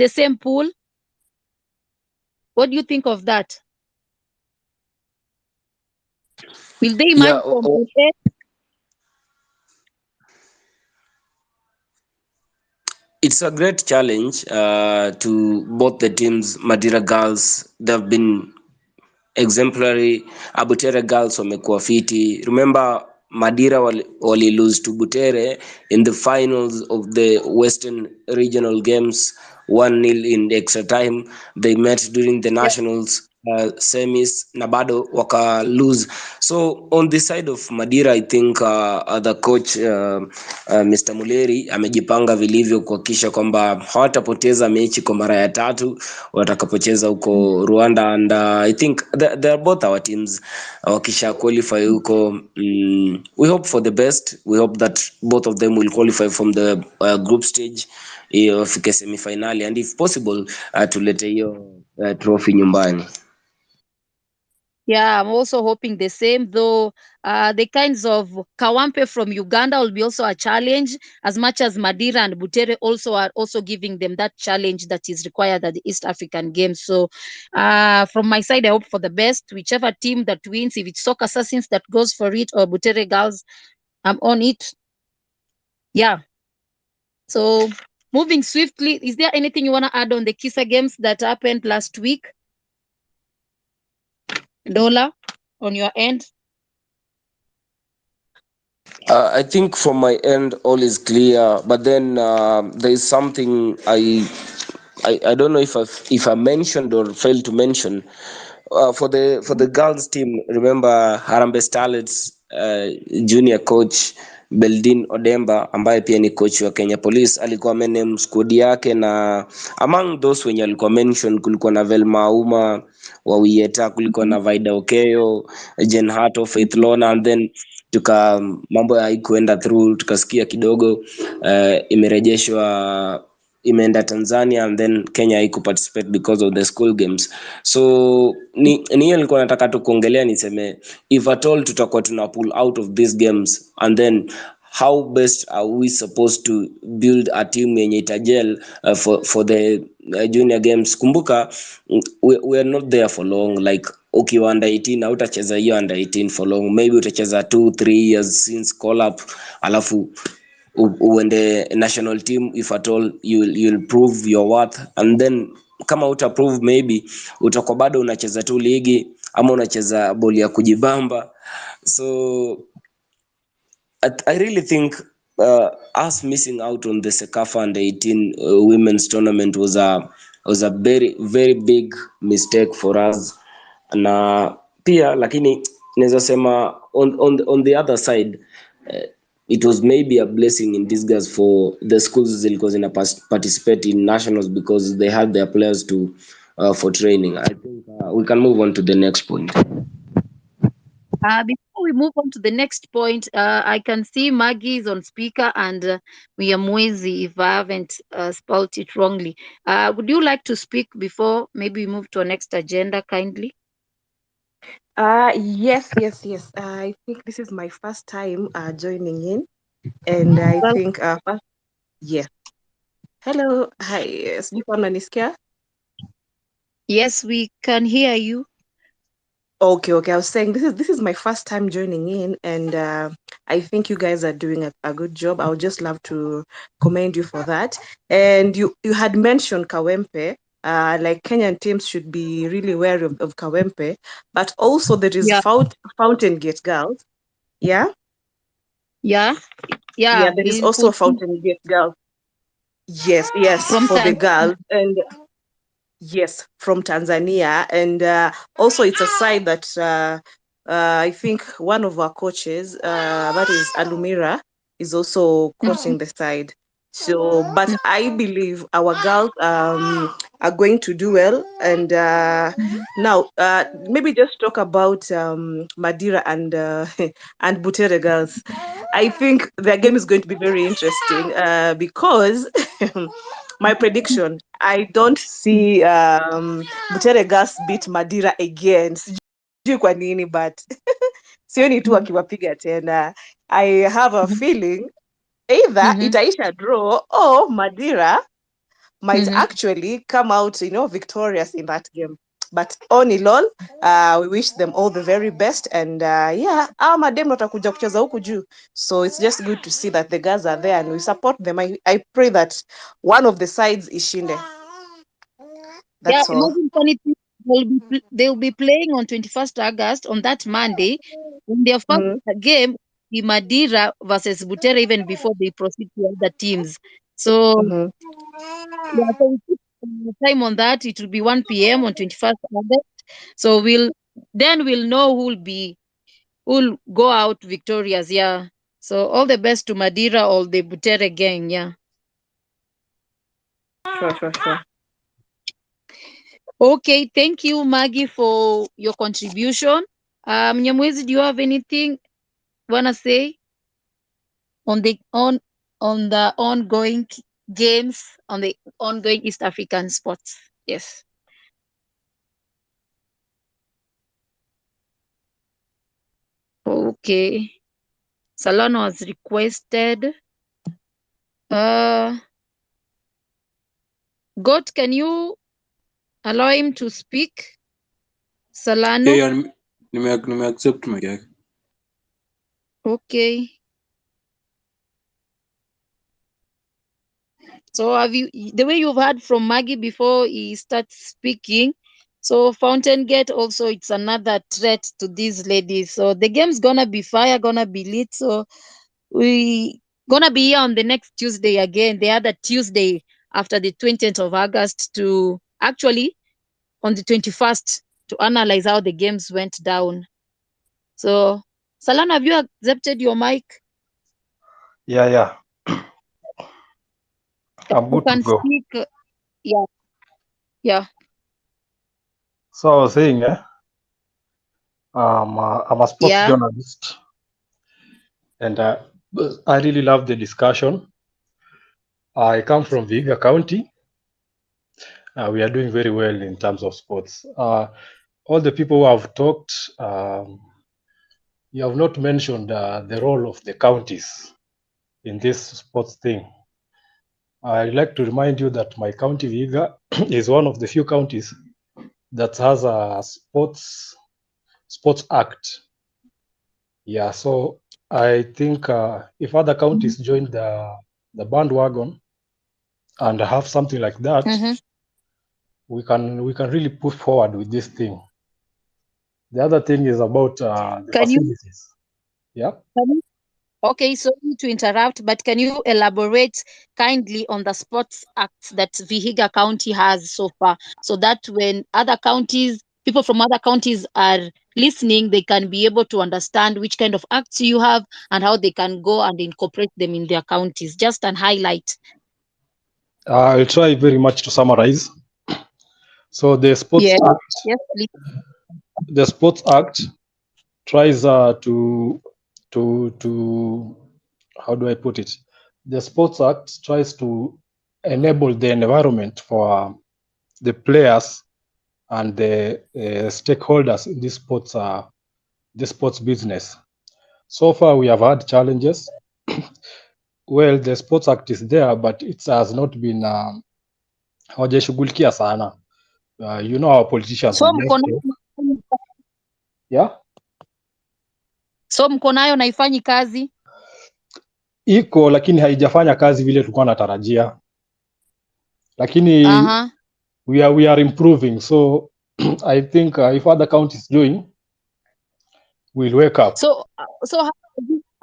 the same pool. What do you think of that? Will they emerge from pool A? It's a great challenge to both the teams. Madira girls, they've been exemplary. Butere girls wamekuwa fiti. Remember Madira wali lose to Butere in the finals of the Western Regional Games 1-0 in extra time. They met during the nationals semis na bado waka lose. So on the side of Madira, I think the coach Mr. Muleri amejipanga vilivyo kuhakikisha kwamba hawatapoteza mechi kwa mara ya tatu watakapocheza huko Rwanda, and I think they are both our teams wakisha qualify huko. We hope for the best. We hope that both of them will qualify from the group stage wafike semifinali, and if possible tulete hiyo trophy nyumbani. Yeah, I'm also hoping the same, though the kinds of Kawampe from Uganda will be also a challenge, as much as Madira and Butere also are also giving them that challenge that is required at the East African Games. So from my side, I hope for the best. Whichever team that wins, if it's Soccer Assassins that goes for it or Butere Girls, I'm on it. Yeah. So moving swiftly, is there anything you want to add on the Kisa Games that happened last week? Dola, on your end? I think from my end all is clear, but then there is something I don't know if I mentioned or failed to mention. For the girls team, remember Harambee Starlets junior coach Beldin Odemba ambaye pia ni coach wa Kenya Police alikuwa amenem squad yake, na among those wenye alikuwa mention kulikuwa na Velma Uma wa Wieta, kulikuwa na Vaida Okeyo, Jen Hato, Faith Lona, and then mambo haikuenda through, tukasikia kidogo imerejeshwa imeenda Tanzania, and then Kenya haiku participate because of the school games. So ni hiyo nilikuwa nataka tu kuongelea, niseme if at all tutakuwa tuna pull out of these games, and then how best are we supposed to build a team yenye itajel for the junior games. Kumbuka we are not there for long, like ukiwa under 18 hautacheza hiyo under 18 for long, maybe utacheza 2-3 years since call up, alafu uende national team if at all you'll prove your worth, and then kama uta prove maybe utakuwa bado unacheza tu ligi ama unacheza boli ya kujibamba. So I really think us missing out on the Sekafa under 18 women's tournament was a very very big mistake for us, na pia lakini naweza sema on the other side it was maybe a blessing in disguise for the schools zilikuwa zina participate in nationals because they had their players to for training. I think we can move on to the next point. Before we move on to the next point, I can see Maggie is on speaker and Miyamwezi, if I haven't spelled it wrongly. Would you like to speak before maybe we move to our next agenda, kindly? Yes. I think this is my first time joining in, and I think first, yes. Hello, hi. Sijui kama unanisikia? Yes, we can hear you. Okay. I was saying this is my first time joining in, and I think you guys are doing a good job. I would just love to commend you for that. And you had mentioned Kawempe. Like Kenyan teams should be really wary of Kawempe, but also there is Fountain Gate Girls. Yeah. Yeah. There is also a Fountain Gate Girls. Yes, for the girls, and yes, from Tanzania, and also it's a side that I think one of our coaches, that is Alumira, is also coaching the side. So, but I believe our girls are going to do well. And now, maybe just talk about Madira and and Butere girls. I think their game is going to be very interesting because my prediction, I don't see Butere girls beat Madira again. Sijui kwa nini, but sioni tu akiwapiga tena. I have a feeling either itaisha draw or Madira might actually come out, victorious in that game. But all in all, we wish them all the very best. And madem watakuja kucheza huku juu. So it's just good to see that the girls are there and we support them. I pray that one of the sides ishinde. That's all. They'll be playing on 21st August on that Monday. In their first game, the Madira versus Butere, even before they proceed to other teams. So, so we keep time on that. It will be 1 p.m. on 21st August. So we'll know who'll go out victorious. Yeah. So all the best to Madira or the Butere gang. Yeah. Sure. Okay, thank you, Maggie, for your contribution. Nyamwezi, do you have anything wanna say on the ongoing games, on the ongoing East African sports? Yes. Okay. Salano has requested. God, can you allow him to speak? Salano? Yeah, nime accept my guy. Okay. So the way you've heard from Maggie before he starts speaking, so Fountain Gate also, it's another threat to these ladies. So the game's gonna be fire, gonna be lit. So we gonna be here on the next Tuesday again, the other Tuesday after the 20th of August to actually on the 21st to analyze how the games went down. So Salana, have you accepted your mic? Yeah. I'm good to go. Speak. Yeah. So I was saying, I'm a sports journalist, and I really love the discussion. I come from Vihiga County. We are doing very well in terms of sports. All the people who have talked, you have not mentioned the role of the counties in this sports thing. I'd like to remind you that my county, Vihiga, is one of the few counties that has a sports act. Yeah, so I think if other counties join the bandwagon and have something like that, we can really push forward with this thing. The other thing is about the facilities. Okay, so to interrupt, but can you elaborate kindly on the sports acts that Vihiga County has so far, so that when other counties, people from other counties are listening, they can be able to understand which kind of acts you have and how they can go and incorporate them in their counties. Just an highlight. I'll try very much to summarize. So the Sports Act, the Sports Act tries to how do I put it? The Sports Act tries to enable the environment for the players and the stakeholders in this sports business. So far, we have had challenges. Well, the Sports Act is there, but it has not been hawajashughulikia sana. You know, our politicians. So mko nayo na ifanyi kazi? Iko, lakini haijafanya kazi vile tulikuwa natarajia. Lakini we are improving. So I think if other counties join, we'll wake up. So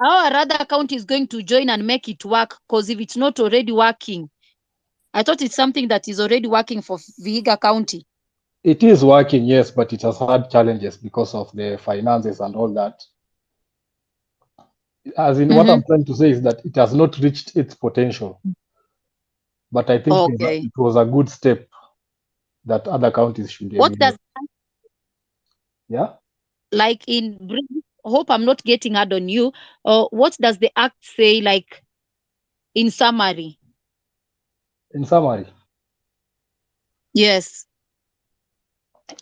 how are other counties going to join and make it work? Because if it's not already working, I thought it's something that is already working for Vihiga County. It is working, yes, but it has had challenges because of the finances and all that. As in, what I'm trying to say is that it has not reached its potential. But I think it was a good step that other counties should do. Like hope I'm not getting hard on you. What does the act say, like in summary? In summary? Yes.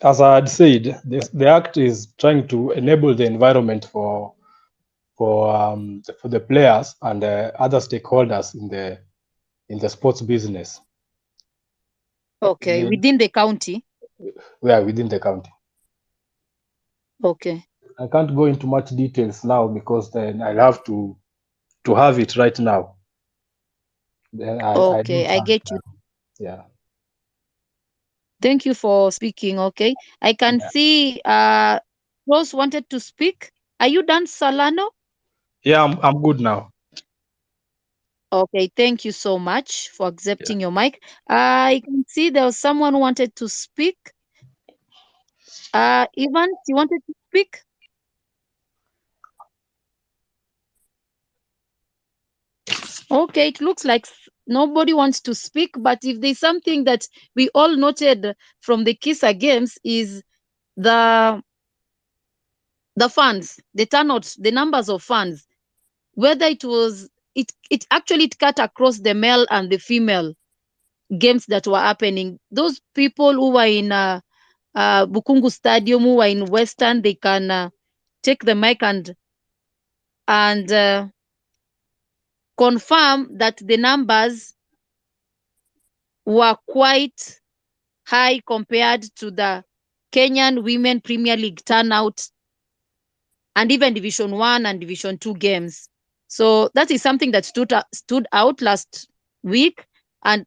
As I had said, the act is trying to enable the environment for the players and other stakeholders in the sports business. Okay, within the county. We are within the county. Okay. I can't go into much details now because then I'll have to have it right now. Then Okay, I get you. Yeah. Thank you for speaking. Okay, I can see Rose wanted to speak. Are you done, Salano? Yeah, I'm good now. Okay, thank you so much for accepting your mic. I can see there was someone who wanted to speak. Ivan, you wanted to speak? Okay, it looks like nobody wants to speak, but if there's something that we all noted from the Kisa games is the funds, the turnout, the numbers of funds, whether it was, it actually cut across the male and the female games that were happening. Those people who were in Bukungu Stadium, who were in Western, they can take the mic and confirm that the numbers were quite high compared to the Kenyan Women Premier League turnout and even Division 1 and Division 2 games. So that is something that stood out last week, and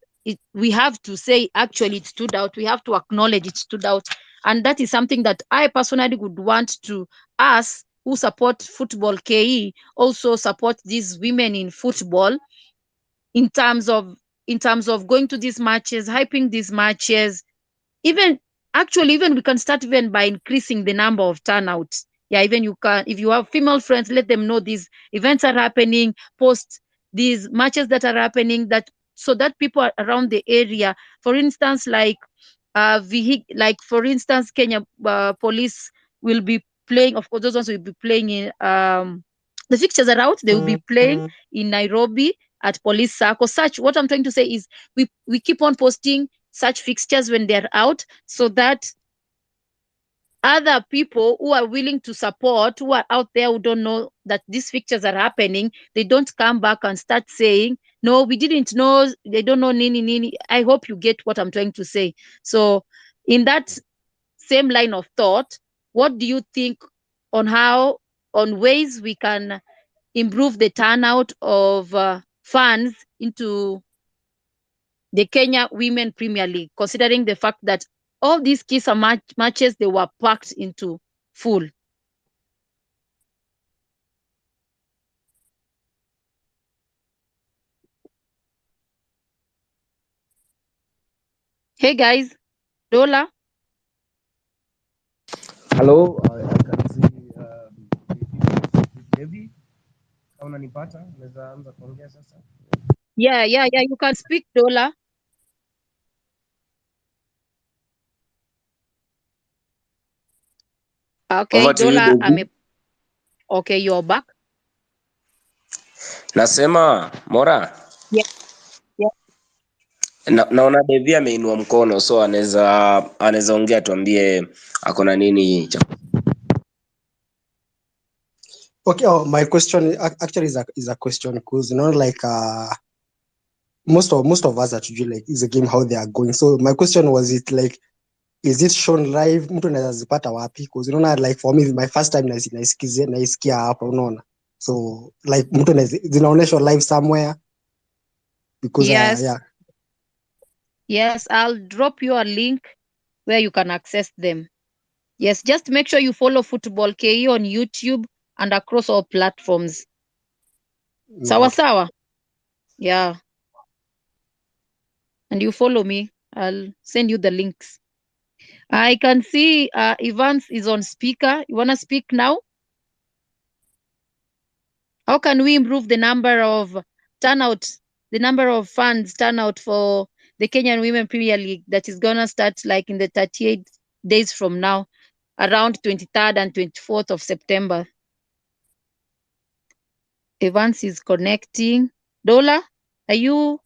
we have to say actually it stood out. We have to acknowledge it stood out, and that is something that I personally would want to us who support football KE also support these women in football in terms of going to these matches, hyping these matches. Even we can start even by increasing the number of turnouts. Yeah, even you can, if you have female friends, let them know these events are happening, post these matches that are happening, that so that people around the area, for instance, like for instance, Kenya Police will be playing, of course, those ones will be playing in the fixtures are out, they will be playing in Nairobi at Police Circle. Such, what I'm trying to say is we keep on posting such fixtures when they're out, so that other people who are willing to support, who are out there who don't know that these fixtures are happening, they don't come back and start saying, no, we didn't know, they don't know, nini. I hope you get what I'm trying to say. So in that same line of thought, what do you think on ways we can improve the turnout of fans into the Kenya Women Premier League, considering the fact that all these Kisa matches, they were packed into full? Hey guys, Dola. Hello, I can see Devi. Kama unanipata, unaweza anza kuongea sasa. Yeah, you can speak, Dola. Okay, Over to you, Dola, Devi. okay, you're back. Nasema Mora. Yeah. Naona Devi ameinua mkono, so anaweza ongea, tuambie akona nini cha. Okay, my question actually is a question, because like most of us are to like is a game how they are going. So my question was, is it shown live? Mtu anaweza zipata wapi? Because like for me my first time naisikia hapa, unaona. So like mtu zinaonyeshwa live somewhere, because yes. Yeah. Yes, I'll drop you a link where you can access them. Yes, just make sure you follow Football KE on YouTube and across all platforms. Sawa. Yeah. And you follow me. I'll send you the links. I can see Evans is on speaker. You want to speak now? How can we improve the number of fans turnout for the Kenyan Women Premier League that is going to start like in the 38 days from now, around 23rd and 24th of September? Evans is connecting. Dola, are you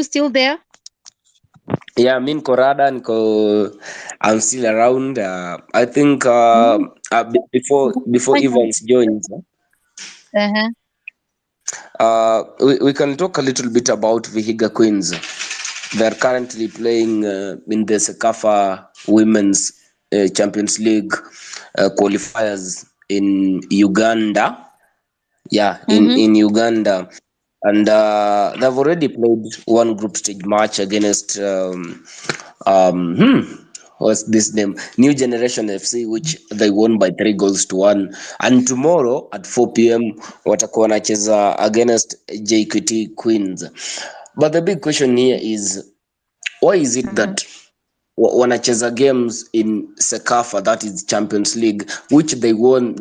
still there? Yeah, me niko rada, I'm still around. I think before Evans joins, we can talk a little bit about Vihiga Queens. they're currently playing in the Sekafa Women's Champions League qualifiers in Uganda. Yeah, in Uganda. And they've already played one group stage match against what's this name? New Generation FC, which they won by 3-1. And tomorrow at 4 p.m. watakuwa wanacheza against JKT Queens. But the big question here is, why is it that wanacheza games in Sekafa, that is Champions League, which they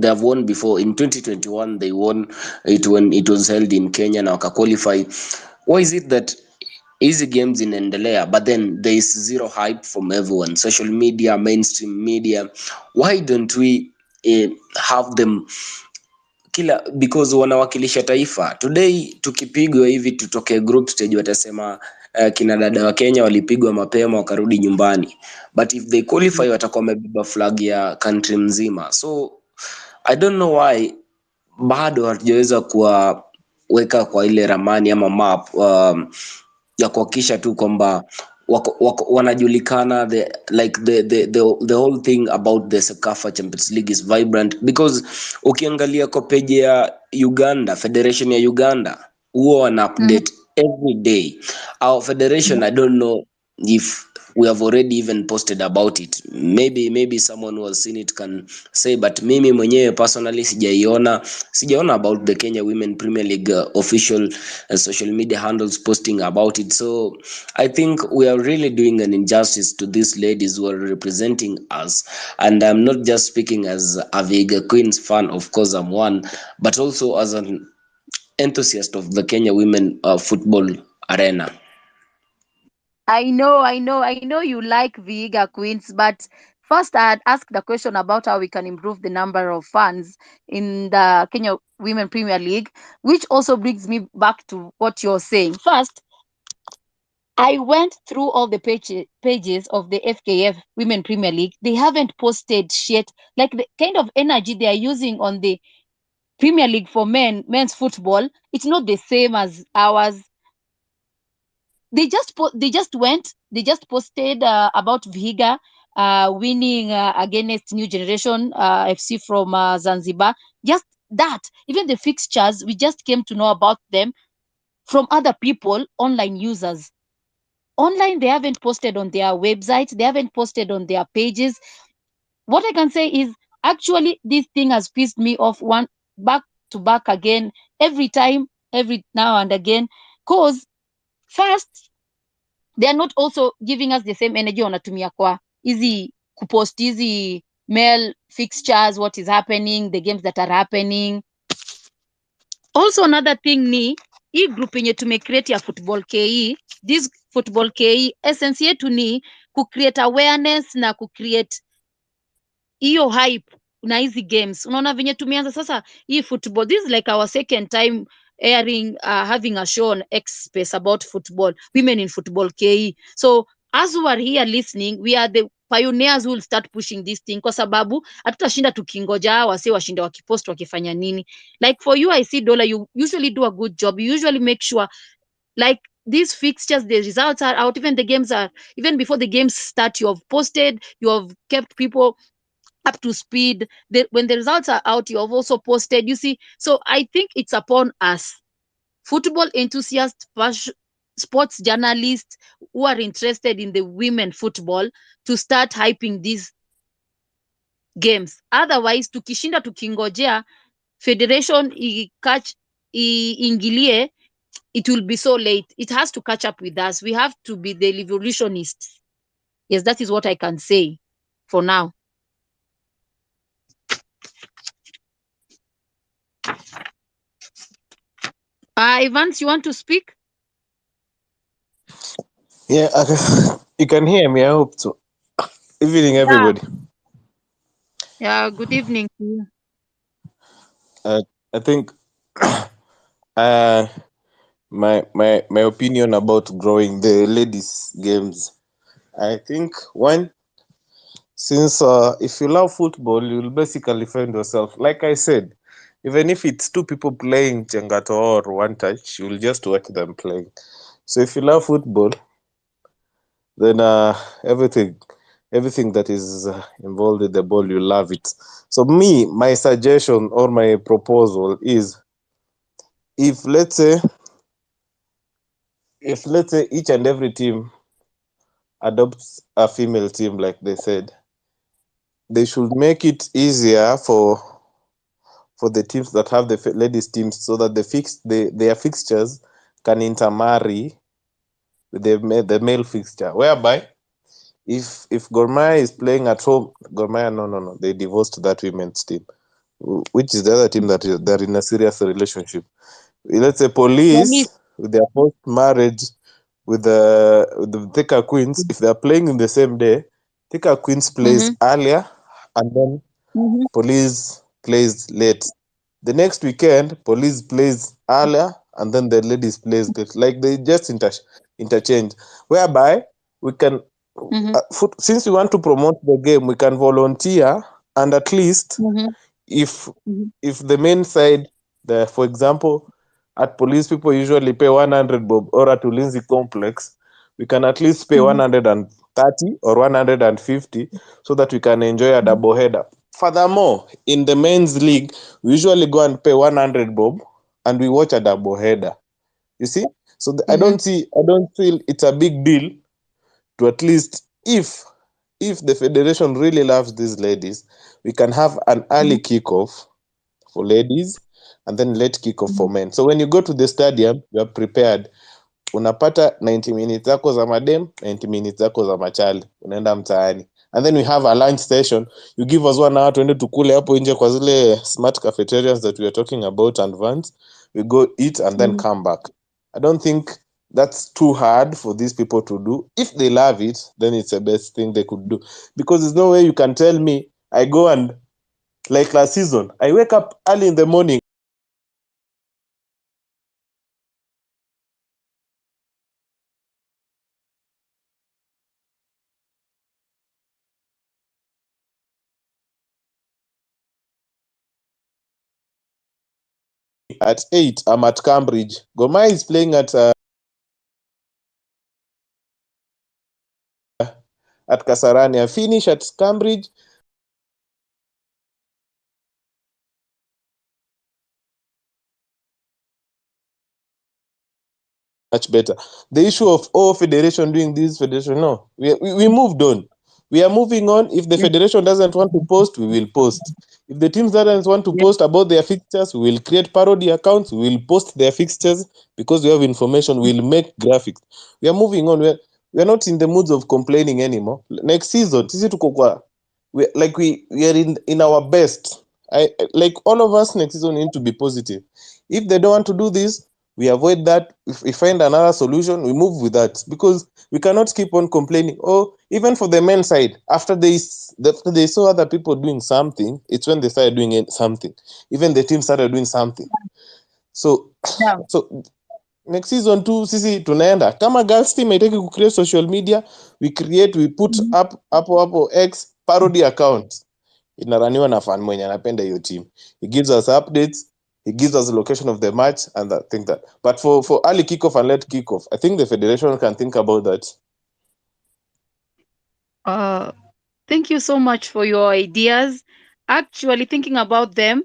have won before? In 2021 they won it when it was held in Kenya na wakaqualify. Why is it that hizi games inaendelea but then there is zero hype from everyone, social media, mainstream media? Why don't we have them because wanawakilisha taifa? Today tukipigwa hivi tutoke group stage watasema kina dada wa Kenya walipigwa mapema wakarudi nyumbani, but if they qualify watakuwa wamebeba flag ya country mzima. So I don't know why bado hatujaweza kuwaweka kwa ile ramani ama map ya kuhakikisha tu kwamba wanajulikana, the whole thing about the Sekafa Champions League is vibrant, because ukiangalia kwa page ya Uganda, Federation ya Uganda, huwa wana update every day. Our federation, I don't know if we have already even posted about it. Maybe someone who has seen it can say, but mimi mwenyewe personally sijaona about the Kenya Women Premier League official social media handles posting about it. So I think we are really doing an injustice to these ladies who are representing us. And I'm not just speaking as a Vihiga Queens fan, of course I'm one, but also as an enthusiast of the Kenya women football arena. I know you like Vihiga Queens, but first I had asked the question about how we can improve the number of fans in the Kenya Women Premier League, which also brings me back to what you're saying. First, I went through all the pages of the FKF Women Premier League. They haven't posted shit. Like the kind of energy they are using on the Premier League for men's football, it's not the same as ours. They just posted about Vihiga winning against New Generation FC from Zanzibar. Just that. Even the fixtures, we just came to know about them from other people, online users. Online, they haven't posted on their website. They haven't posted on their pages. What I can say is, actually, this thing has pissed me off one back to back again, every time, every now and again. Because first, they are not also giving us the same energy wanatumia kwa easy kupost easy mail fixtures, what is happening, the games that are happening. Also another thing ni hii group yenye tumecreate ya Football KE, this Football KE essence yetu ni kucreate awareness na kucreate hiyo hype na hizi games. Unaona venye tumeanza sasa hii football, this is like our second time airing having a show on X Space about football, women in Football KE. So as we are here listening, we are the pioneers who will start pushing this thing, kwa sababu hatutashinda tukingoja wase washinde wakipost wakifanya nini. Like for you, I see Dola, you usually do a good job. You usually make sure like these fixtures, the results are out, even before the games start, you have posted, you have kept people up to speed. When the results are out, you have also posted, you see. So I think it's upon us, football enthusiasts, sports journalists who are interested in the women football, to start hyping these games. Otherwise, tukishinda tukingojea federation iingilie, it will be so late. It has to catch up with us. We have to be the revolutionists. Yes, that is what I can say for now. Evans, you want to speak? Yeah, you can hear me. I hope so. Evening, everybody. Yeah, good evening to you. I think my opinion about growing the ladies games. I think one, since if you love football, you'll basically find yourself, like I said, even if it's two people playing Chengato or one touch, you'll just watch them playing. So if you love football, then everything that is involved with the ball, you love it. So my suggestion or my proposal is, if let's say each and every team adopts a female team, like they said, they should make it easier for the teams that have the ladies teams, so that their fixtures can intermarry with the male fixture, whereby if Gor Mahia is playing at home, Gor Mahia, no, they divorced that women's team, which is the other team that they're in a serious relationship. Let's say Police, with their post marriage with the Thika Queens, if they're playing in the same day, Thika Queens plays earlier, and then Police plays late. The next weekend, Police plays earlier, and then the ladies plays late. Like, they just interchange, whereby we can, since we want to promote the game, we can volunteer, and at least if the main side, for example, at Police, people usually pay 100 bob, or at Ulinzi Complex, we can at least pay 130 or 150, so that we can enjoy a double header. Furthermore, in the men's league, we usually go and pay 100 bob, and we watch a double header. You see? So I don't feel it's a big deal to, at least, if the federation really loves these ladies, we can have an early kickoff for ladies and then late kickoff for men. So when you go to the stadium, you are prepared. Unapata 90 minutes zako za madem, 90 minutes zako za machali, unaenda mtaani. And then we have a lunch session. You give us 1 hour, tuende tukule hapo nje kwa zile smart cafeterias that we are talking about, and vans. We go eat and then come back. I don't think that's too hard for these people to do. If they love it, then it's the best thing they could do. Because there's no way you can tell me, I go and, like last season, I wake up early in the morning, at 8, I'm at Cambridge. Gor Mahia is playing at Kasarani. I finish at Cambridge. Much better. The issue of federation doing this, federation, no. We moved on. We are moving on. If the federation doesn't want to post, we will post. If the teams doesn't want to post about their fixtures, we will create parody accounts. We will post their fixtures because we have information. We'll make graphics. We are moving on. We are not in the moods of complaining anymore. Next season, we are in our best. Like, all of us next season need to be positive. If they don't want to do this, we avoid that. If we find another solution, we move with that, because we cannot keep on complaining. Even for the men's side, after they saw other people doing something, it's when they started doing something. Even the team started doing something. So next season too, sisi tunaenda kama girls team haitaki ku create social media, we put up hapo X parody account, inaraniwa na fan mwenye anapenda hiyo team. He gives us updates, he gives us the location of the match, and that thing that. But for early kickoff and late kickoff, I think the federation can think about that. Thank you so much for your ideas. Actually, thinking about them,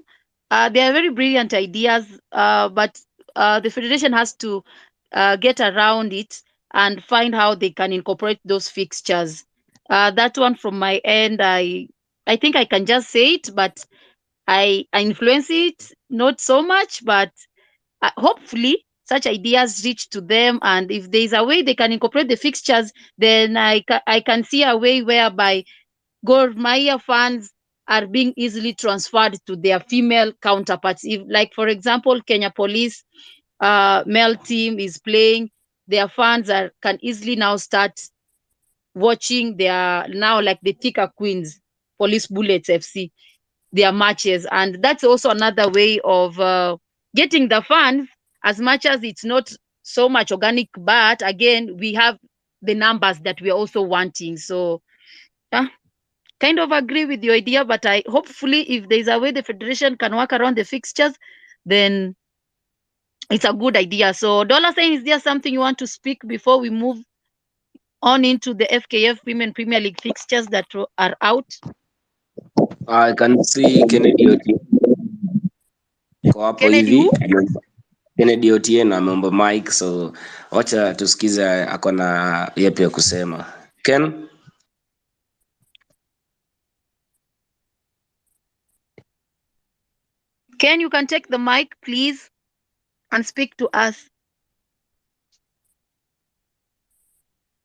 they are very brilliant ideas, but the federation has to get around it and find how they can incorporate those fixtures. That one from my end, I think I can just say it, but I influence it not so much, but hopefully such ideas reach to them, and if there is a way they can incorporate the fixtures, then I can see a way whereby Gor Mahia fans are being easily transferred to their female counterparts. If, like, for example, Kenya Police male team is playing, their fans can easily now start watching their, now like the Thika Queens, Police Bullets FC, their matches. And that's also another way of getting the fans, as much as it's not so much organic, but again, we have the numbers that we're also wanting. So kind of agree with your idea, but hopefully if there's a way the federation can work around the fixtures, then it's a good idea. So Dollar Sign, is there something you want to speak before we move on into the FKF Women Premier League fixtures that are out. I can see Kennedy Otieno kwa hapo Kennedy hivi. who? Kennedy Otieno ameomba mic, so wacha tusikize ako na yapi ya kusema. Ken? Ken, you can take the mic, please, and speak to us.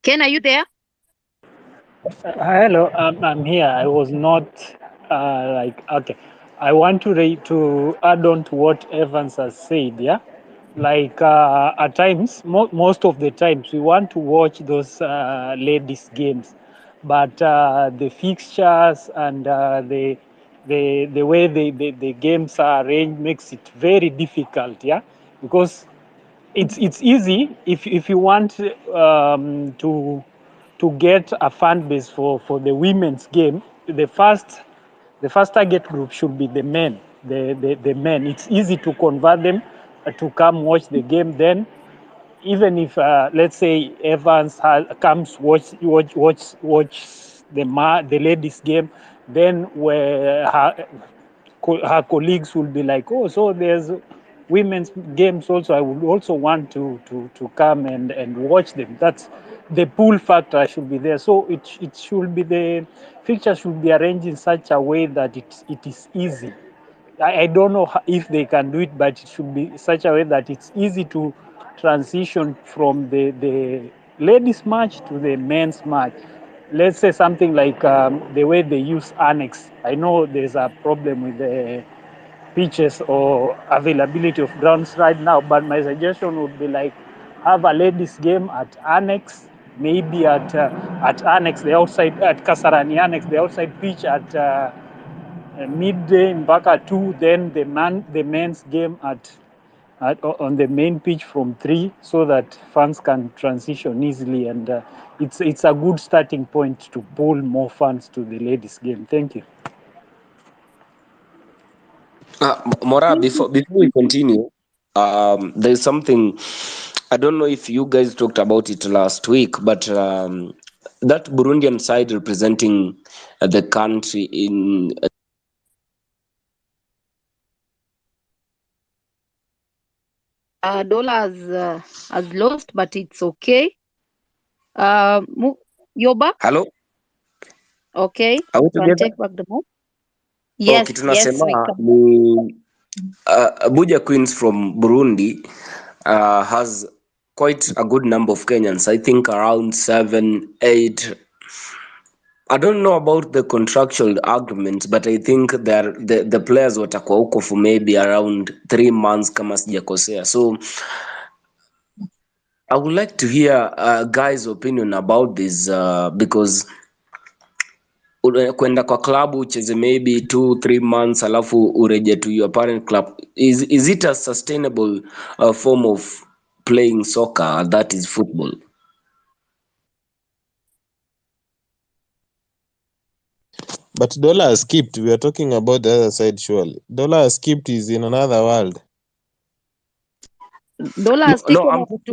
Ken, are you there? Hello, I'm here. I was not okay. I want to add on to what Evans has said. Yeah, like at times, most of the times, we want to watch those ladies' games, but the fixtures and the way the games are arranged makes it very difficult. Yeah, because it's easy if you want to get a fan base for the women's game. The first target group should be the men. The men. It's easy to convert them to come watch the game. Then, even if let's say Evans comes watch the ladies game, then where her colleagues will be like, oh, so there's women's games also. I would also want to come and watch them. That's the pull factor should be there. So it should be, the fixture should be arranged in such a way that it is easy. I don't know if they can do it, but it should be such a way that it's easy to transition from the ladies match to the men's match. Let's say something like the way they use Annex. I know there's a problem with the pitches or availability of grounds right now, but my suggestion would be like have a ladies game at Annex, maybe at Annex, the outside, at Kasarani Annex, the outside pitch at midday mpaka 2, then the men's game on the main pitch from 3, so that fans can transition easily, and it's a good starting point to pull more fans to the ladies game. Thank you. Mora, before we continue, there's something, I don't know if you guys talked about it last week, but that Burundian side representing the country in Dollar has lost, but it's okay. You're back? Hello? Okay. Are we Can together? take back the move. Yes, Okay, yes, we tunasema can. ni Abuja Queens from Burundi has quite a good number of Kenyans. I think around 7, 8. I don't know about the contractual agreement, but I think the players watakuwa huko for maybe around 3 months kama sijakosea. So I would like to hear guys' opinion about this because kwenda kwa club ucheze maybe 2-3 months alafu ureje to your parent club, is it a sustainable form of playing soccer, that is football? But Dollar has skipped. We are talking about the other side, surely. Dollar has skipped, is in another world. Dollar has No, taken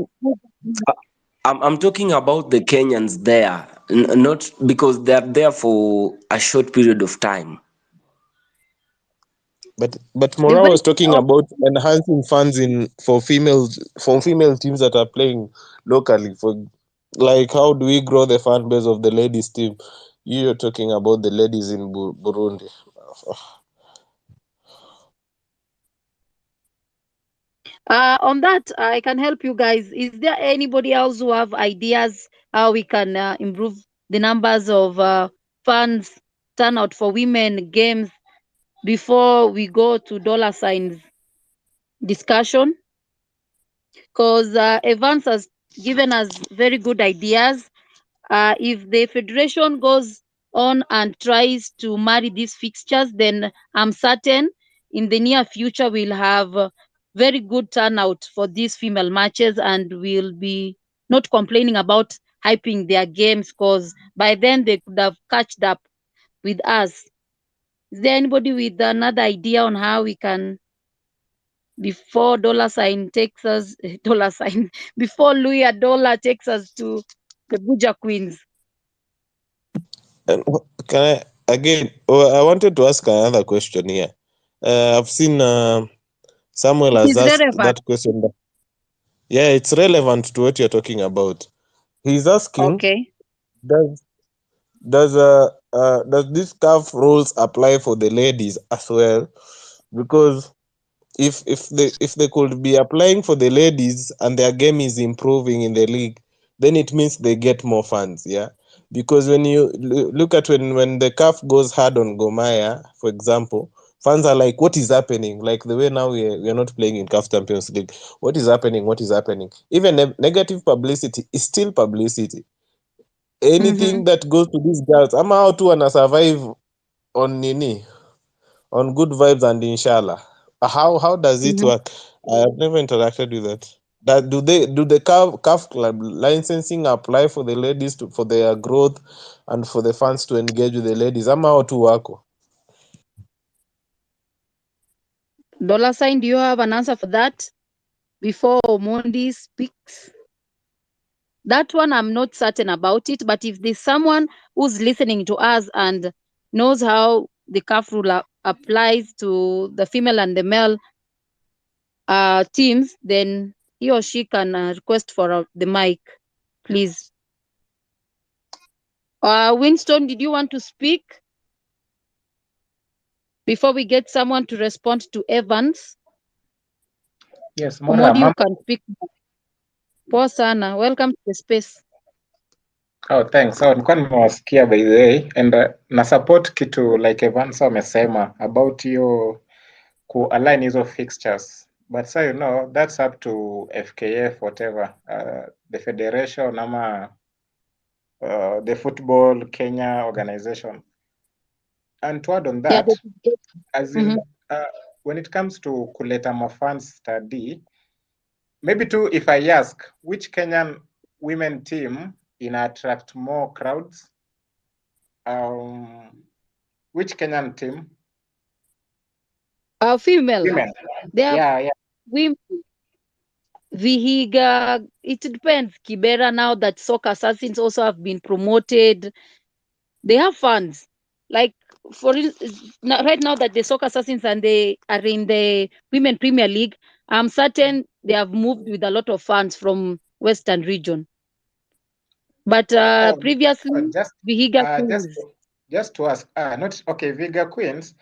I'm talking about the Kenyans there, not because they're there for a short period of time. But Mora was talking about enhancing funds for female teams that are playing locally. For like, how do we grow the fan base of the ladies team? You're talking about the ladies in Burundi. On that, I can help you guys. Is there anybody else who have ideas how we can improve the numbers of fans turnout for women games before we go to dollar signs discussion? Because Evans has given us very good ideas. If the federation goes on and tries to marry these fixtures, then I'm certain in the near future we'll have very good turnout for these female matches, and we'll be not complaining about hyping their games, because by then they could have catched up with us. Is there anybody with another idea on how we can, before dollar sign takes us, before Louis Dollar takes us to the Buja Queens. And can I again? I wanted to ask another question here. I've seen Samuel It has is asked relevant. that question. Yeah, it's relevant to what you're talking about. He's asking, Okay. does does this CAF rules apply for the ladies as well? Because if they could be applying for the ladies and their game is improving in the league, then it means they get more fans. Yeah, because when you look at when the CAF goes hard on Gomaya, for example, fans are like, what is happening? Like the way now we are not playing in CAF Champions League. What is happening? What is happening? Even negative publicity is still publicity. Anything that goes to these girls, I'm how to wanna survive on nini, on good vibes and inshallah. How does it work? I have never interacted with that. Do the CAF club licensing apply for the ladies for their growth and for the fans to engage with the ladies? I'm how to work. $, do you have an answer for that before Omondi speaks? That one I'm not certain about it, but if there's someone who's listening to us and knows how the CAF rule applies to the female and the male teams, then he or she can request for the mic, please. Winston, did you want to speak before we get someone to respond to Evans? Yes, Omondi, you Mora, can speak. Poa sana, welcome to the space. Oh, thanks. So nilikuwa nimewasikia by the way and na support kitu like Evans amesema about hiyo ku align hizo fixtures. But so you know that's up to FKF whatever the federation ama the football Kenya organization. And to add on that, as in when it comes to kuleta mafans study, maybe too if I ask which Kenyan women team attract more crowds, which Kenyan team? Female. Women. They are Yeah. women. Vihiga, it depends. Kibera, now that Soccer Assassins also have been promoted, they have fans. Like right now that the Soccer Assassins and they are in the Women Premier League, I'm certain they have moved with a lot of fans from Western region. But previously, Vihiga Queens. Just to ask, not okay, Vihiga Queens.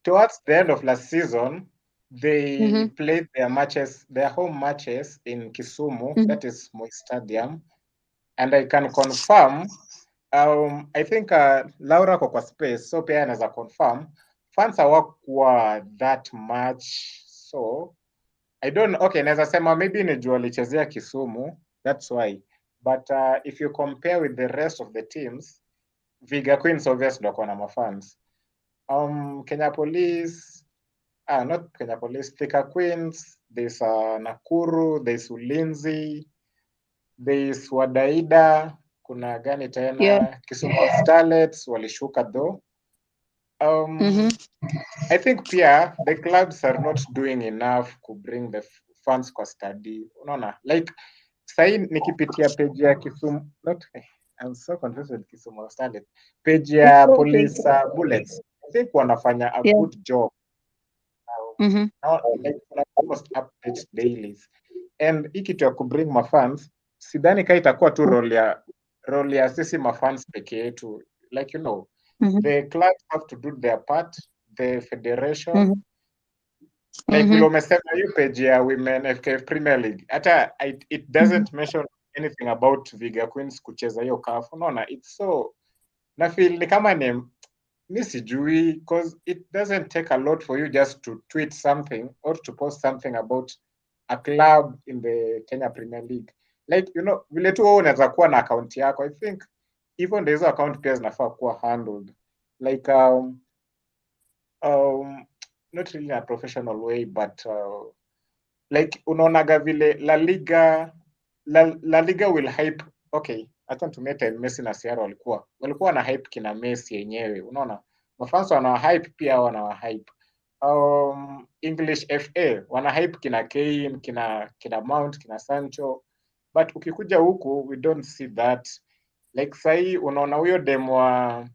Towards the end of last season, they played their home matches in Kisumu, that is Moi Stadium, and I can confirm. I think Laura kwa space, so pia anaweza confirm fans hawakuwa that much, so I don't know. Okay, naweza sema maybe ni juu alichezea Kisumu, that's why. But if you compare with the rest of the teams, Vihiga Queens obviously ndo na mafans. Kenya Police, not Kenya Police, Thika Queens, there's Nakuru, there's Ulinzi, there's Wadaida, kuna gani tena? Yeah. Kisumu Starlets walishuka though. I think pia the clubs are not doing enough to bring the fans kwa study. Unaona? Like sahi nikipitia page ya Kisumu, I'm so confused with Kisumu Starlet. Page ya Police Bullets. I think wanafanya a good job. Now, like almost updates dailies. And hii kitu ya kubring mafans, sidhani ka itakuwa tu role ya sisi mafans peke yetu. Like you know, the clubs have to do their part, the federation. Like vile umesema hiyo page ya Women FKF Premier League. Hata it doesn't mention anything about Vihiga Queens kucheza hiyo CAF. Unaona, it's so na feel ni kama ni mi sijui, because it doesn't take a lot for you just to tweet something or to post something about a club in the Kenya Premier League. Like, you know, vile tu wewe unaweza kuwa na account yako, I think even the hizo account pia zinafaa kuwa handled like not really in a professional way, but like unaonaga vile La Liga will hype. Okay, hata tumia time Messi na Ciara walikuwa na hype kina Messi yenyewe, unaona mafans wana hype pia wana hype. English FA wana hype kina Kane, kina Mount, kina Sancho, but ukikuja huku we don't see that. Like sahi unaona huyo demo wa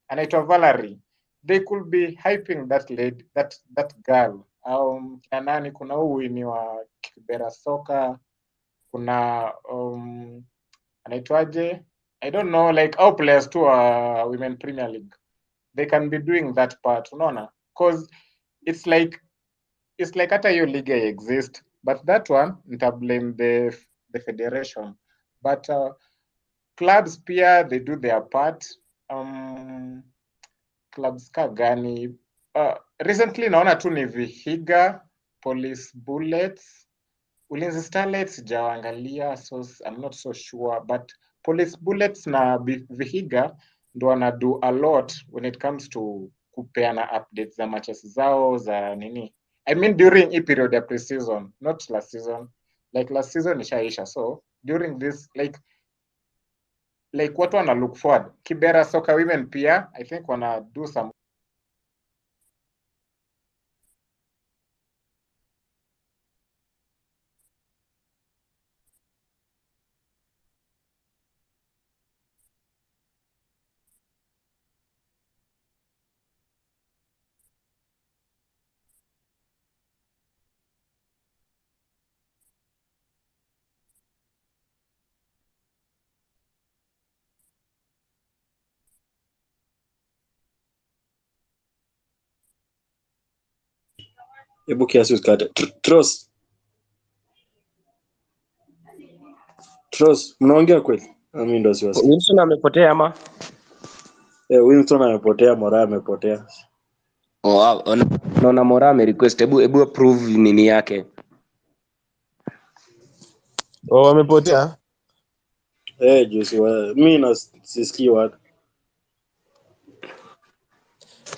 anaitwa Valerie, they could be hyping that lady, that girl. Kina nani, kuna huyu ni wa Kibera Soka, kuna anaitwaje, I don't know, like our players to Women Premier League, they can be doing that part, unaona, because it's like hata hiyo league exist, but that one nita blame the federation, but clubs pia they do their part. Clubs ka gani recently naona tu ni Vihiga, Police Bullets, Ulinzi Starlets sijaangalia, so I'm not so sure, but Police Bullets na Vihiga ndo wana do a lot when it comes to kupeana updates za matches zao za nini. I mean during a period of pre-season, not last season. Like last season ishaisha, so during this like watu wana look forward. Kibera Soka Women pia I think wana do some Hebu kiasi usikate. Tros, mnaongea kweli? Mimi ndo siwasikia. Wilson amepotea ama? Wilson amepotea, Mora amepotea. Wow, naona Mora amerequest, hebu approve nini yake. Wamepotea? Juzi mimi na sisikii watu.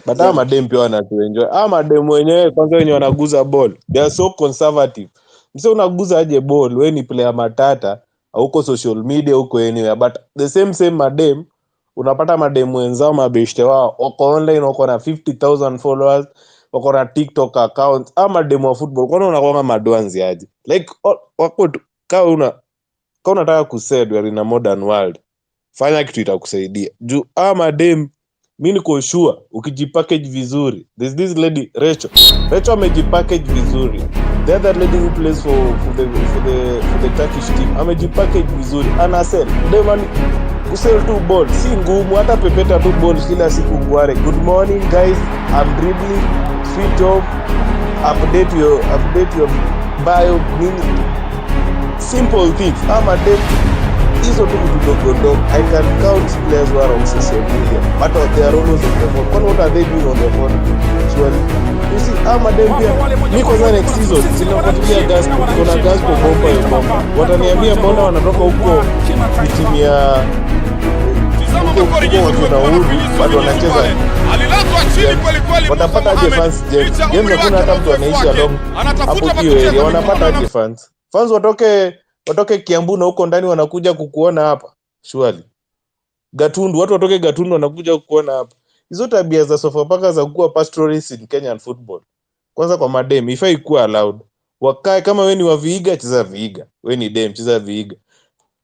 But ama madem pia wanatuenjoy. Madem wenyewe kwanza wenye wanaguza ball, they are so conservative. Mse unaguza aje ball, wewe ni player matata, huko social media huko anywhere, but the same madem unapata madem wenzao mabeshte wao wako online, wako na 50,000 followers, wako na TikTok account. Madem wa football kwani unakuwa madwanzi aje? Like wako kama unataka kused we are in a modern world, fanya kitu itakusaidia. Juu madem mimi niko sure ukijipackage vizuri. There's this lady Rachel amejipackage vizuri. The other lady who plays for the Turkish team amejipackage vizuri. Ana sell demani kusell tu ball si ngumu, hata pepeta tu ball kila siku ngware. Good morning guys, I'm dribbling, switch off, update your bio, nini, simple things. Madem hizo tu vitu dogo. I can count players who are on social media, but they are always on the phone. What are they doing on the phone? Surely you see, madem pia niko za next season zinafuatilia Gasco, kuna Gasco bomba. Wataniambia mbona wanatoka huko timu ya huko na uhuru bado wanacheza. Watapata aje fans game kuna hata mtu anaishi along hapo hiyo, wanapata aje fans watoke Kiambu na huko ndani wanakuja kukuona hapa. Surely Gatundu, watu watoke Gatundu wanakuja kukuona hapa. Hizo tabia za Sofapaka za kuwa pastoralists in Kenyan football, kwanza kwa madem ifai kuwa allowed. Wakae kama wewe ni wa Vihiga, cheza Vihiga. Wewe ni dem, cheza Vihiga.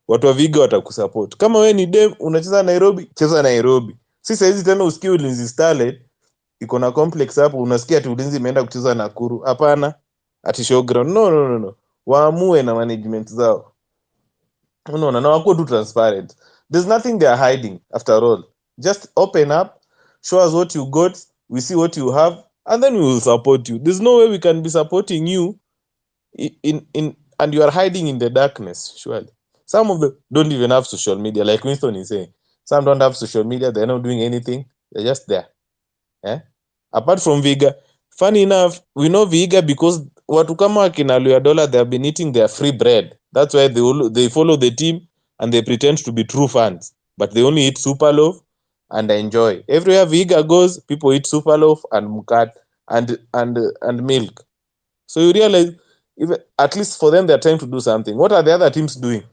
Watu wa Vihiga watakusupport. Kama wewe ni dem unacheza Nairobi, cheza Nairobi. Sasa hizi tena usikie Ulinzi Starlet iko na complex hapo, unasikia ati Ulinzi imeenda kucheza Nakuru. Hapana, ati showground. No. Waamue na management zao. Unaona, na wako tu transparent. There's nothing they are hiding after all. Just open up, show us what you got, we see what you have, and then we will support you. There's no way we can be supporting you and you are hiding in the darkness. Surely some of them don't even have social media, like Winston is saying. Some don't have social media, they're not doing anything, they're just there. Apart from Vihiga, funny enough, we know Vihiga because watu kama akina Luyadola, they have been eating their free bread. That's why they follow the team and they pretend to be true fans, but they only eat super loaf and enjoy. Everywhere Vihiga goes, people eat super loaf and mkate and milk. So you realize, even at least for them, they're trying to do something. What are the other teams doing?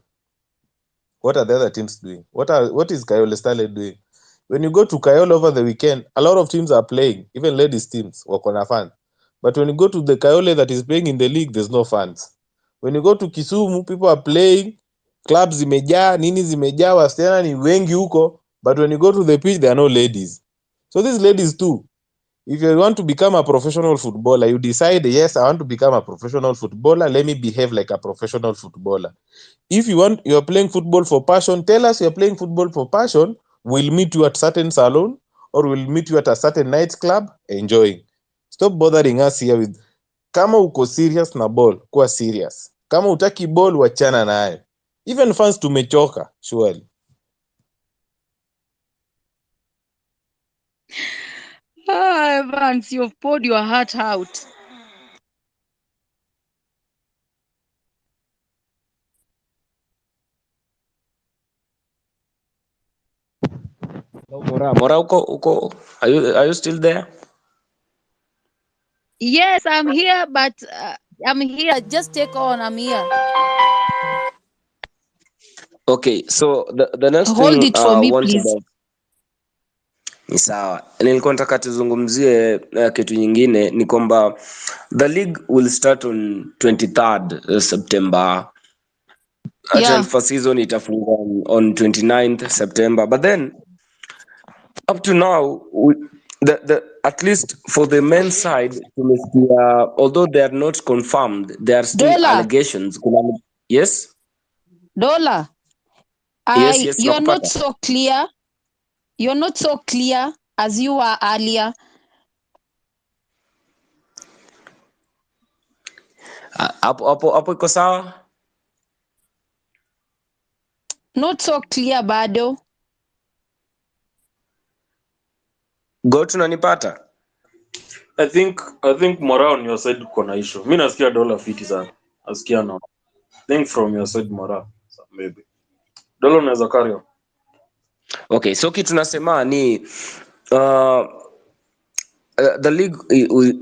What is Kayole Starlet doing? When you go to Kayole over the weekend, a lot of teams are playing, even ladies teams, wako na fans. But when you go to the Kayole that is playing in the league, there's no fans. When you go to Kisumu, people are playing, clubs zimejaa, nini zimejaa, wasichana ni wengi huko, but when you go to the pitch there are no ladies. So these ladies too, if you want to become a professional footballer, you decide, yes, I want to become a professional footballer, let me behave like a professional footballer. If you are playing football for passion, tell us you're playing football for passion. We'll meet you at certain salon, or we'll meet you at a certain nightclub enjoying. Stop bothering us here with, kama uko serious na ball, kuwa serious. Kama utaki ball, wachana nayo. Even fans tumechoka, surely. Evans, you've poured your heart out. Mora uko, are you still there? Yes, I'm here, but I'm here. Just take on. I'm here. Okay, so the next Hold thing it for me, want please. about ni sawa. Nilikuwa nataka tuzungumzie kitu nyingine ni kwamba the league will start on 23rd September. Actual first season itafunga on 29th September, but then up to now the at least for the men's side, although they are not confirmed, there are still Dola. allegations. Yes? Dola. Yes, You're not nakupata. so clear. You're not so clear as you were earlier. Hapo iko sawa? Not so clear bado. Go tunanipata? I think Mora on your side uko na issue. Mimi nasikia Dola fiti sana. Nasikia no. I think from your side Mora, so maybe. Dola unaweza carry on. Okay, so kitu nasema ni the league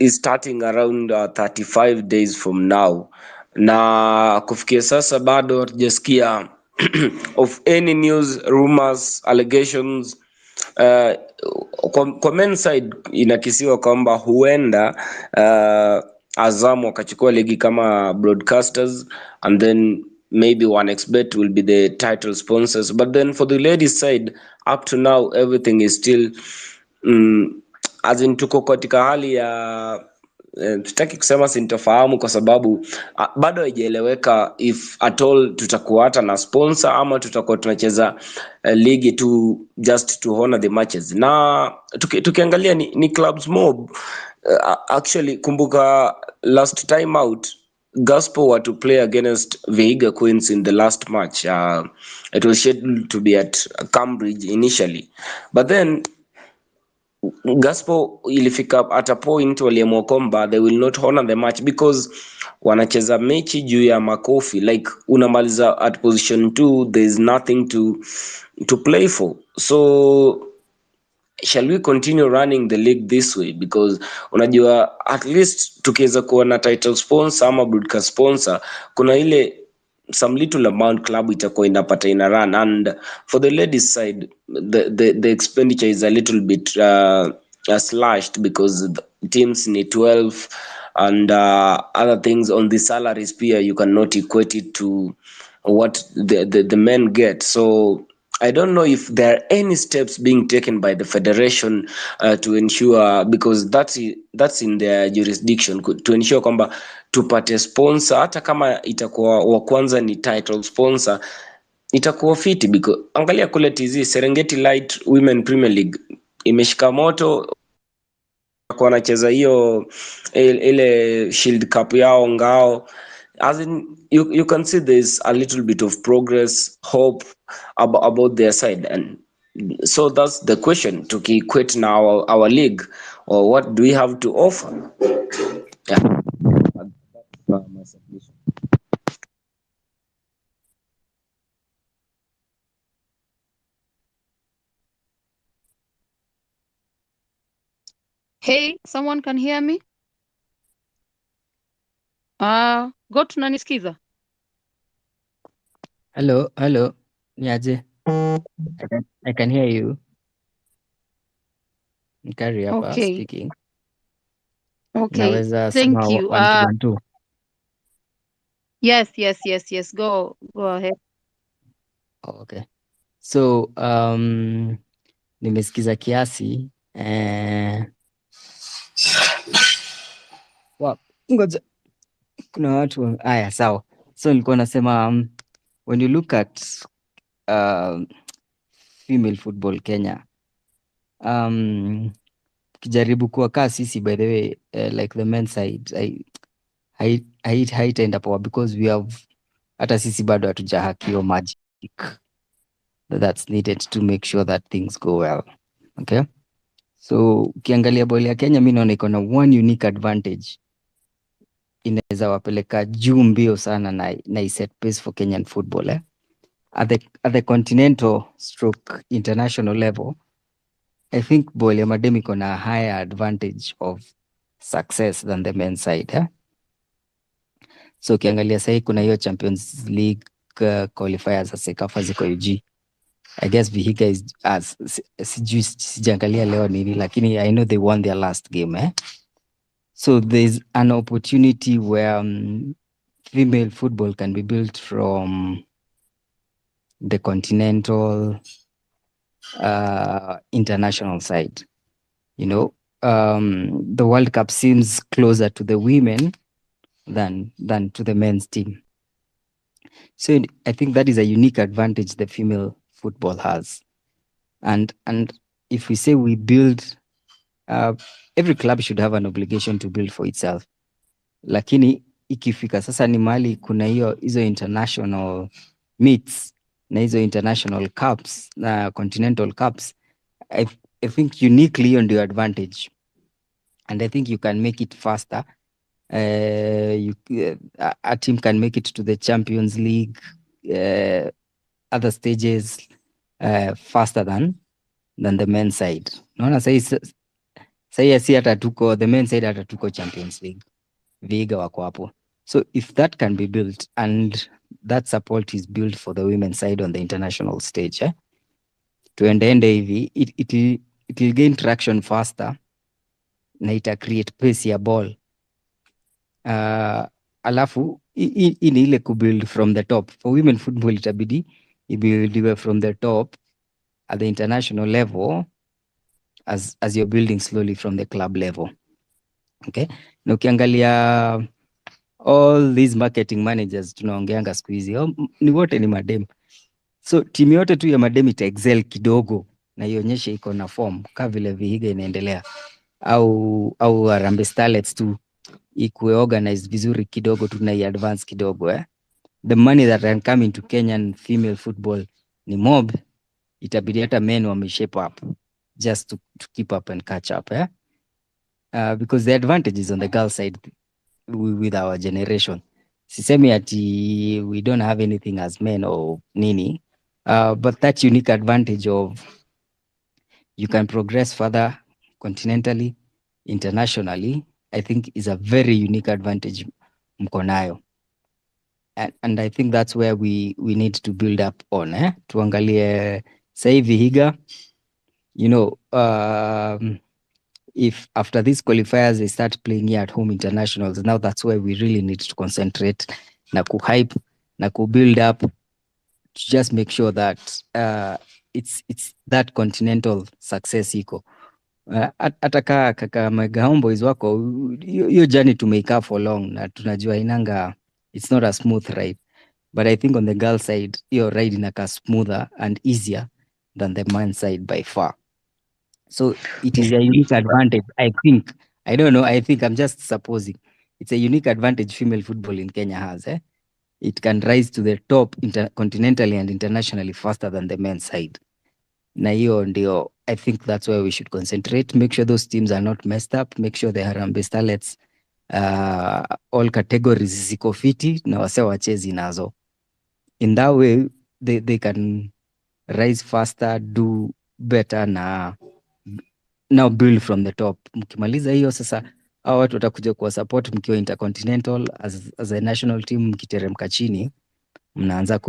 is starting around 35 days from now, na kufikia sasa bado hatujasikia of any news, rumors, allegations. Kwa men's side inakisiwa kwamba huenda Azam wakachukua ligi kama broadcasters, and then maybe 1xBet will be the title sponsors, but then for the ladies side up to now everything is still as in tuko katika hali ya tutaki kusema sintofahamu kwa sababu bado haijaeleweka if at all tutakuwa hata na sponsor ama tutakuwa tunacheza ligi tu just to honor the matches. Na tukiangalia ni clubs mob. Actually kumbuka last time out Gospel were to play against Vihiga Queens in the last match. It was scheduled to be at Cambridge initially, but then Gospel ilifika at a point waliamua kwamba they will not honor the match because wanacheza mechi juu ya makofi, like unamaliza at position 2, there is nothing to play for. So shall we continue running the league this way? Because unajua at least tukiweza kuwa na title sponsor ama broadcast sponsor, kuna ile some little amount club itakuwa inapata ina run, and for the ladies side the expenditure is a little bit slashed because the teams need 12 and other things on the salaries pia you cannot equate it to what the men get. So I don't know if there are any steps being taken by the federation to ensure, because that's in their jurisdiction, to ensure kwamba tupate sponsor, hata kama itakuwa wa kwanza ni title sponsor, itakuwa fiti. Because angalia kule TZ Serengeti Light Women Premier League imeshika moto, kwa wanacheza hiyo ile Shield Cup yao ngao. As in, you can see there's a little bit of progress, hope about their side, and so that's the question. To equate now our league, or what do we have to offer? Yeah. My submission. Hey, someone can hear me? Go tunanisikiza? Hello. Niaje? I can hear you. Nkari hapa Okay. speaking. Okay, Naweza thank sema you. 1 2 1 2. Yes. Go ahead. Okay. So nimesikiza kiasi ngoja kuna watu haya sawa. So nilikuwa nasema when you look at female football Kenya, kijaribu kuwakaa sisi by the way like the men's side haitaenda poa because we have hata sisi bado hatujahakio magic that's needed to make sure that things go well. Okay, so ukiangalia boli ya Kenya mi naona iko na one unique advantage, inaweza wapeleka juu mbio sana na iset pace for Kenyan football at the continental stroke international level. I think boli ya madem iko na higher advantage of success than the men's side So ukiangalia sahii kuna hiyo Champions League qualifiers za Sekafa ziko UG. I guess Vihiga is sijui sijaangalia leo nini, lakini I know they won their last game So there's an opportunity where female football can be built from the continental international side. You know, the World Cup seems closer to the women than to the men's team. So I think that is a unique advantage the female football has. And if we say we build, every club should have an obligation to build for itself. Lakini ikifika sasa ni mali kuna hizo international meets na hizo international cups na continental cups, I think uniquely hiyo ndio advantage. And I think you can make it faster. A team can make it to the Champions League, other stages faster than the men's side. Naona sahi si hata tuko the men's side, hata tuko Champions League. Vihiga wako hapo. So if that can be built and that support is built for the women's side on the international stage, tuendeende hivi, it will gain traction faster na ita create pace ya ball. Alafu ni ile kubuild from the top. For women football itabidi ibuildiwe from the top at the international level as you're building slowly from the club level. Okay, na ukiangalia all these marketing managers tunaongeanga siku hizi ni wote ni madem. So timu yote tu ya madem ita excel kidogo na ionyeshe iko na form kama vile Vihiga inaendelea au Harambee Starlets tu ikuwe organized vizuri kidogo tu na advance kidogo The money that can come into Kenyan female football ni mob, itabidi hata men wame shape up just to keep up and catch up because the advantage is on the girl side with our generation. Sisemi ati we don't have anything as men or nini, but that unique advantage of you can progress further continentally, internationally, I think is a very unique advantage mko nayo. And I think that's where we need to build up on. Tuangalie say Vihiga, you know, if after these qualifiers they start playing here at home internationals, now that's where we really need to concentrate na hype na build up to just make sure that it's that continental success iko. Hata kaka Homeboyz wako hiyo journey to make up for long na tunajua inanga it's not a smooth ride, but I think on the girl side hiyo ride inaka smoother and easier than the man side by far. So it is a unique advantage, I think. I don't know, I think I'm just supposing. It's a unique advantage female football in Kenya has. It can rise to the top continentally and internationally faster than the men's side. Na hiyo ndio, I think that's where we should concentrate. Make sure those teams are not messed up. Make sure the Harambee Starlets, all categories ziko fiti na wase wachezi nazo. In that way, they can rise faster, do better na now build from the top. Mkimaliza hiyo sasa, hao watu watakuja kuwa support mkiwa intercontinental as a national team. Mkiteremka chini mnaanza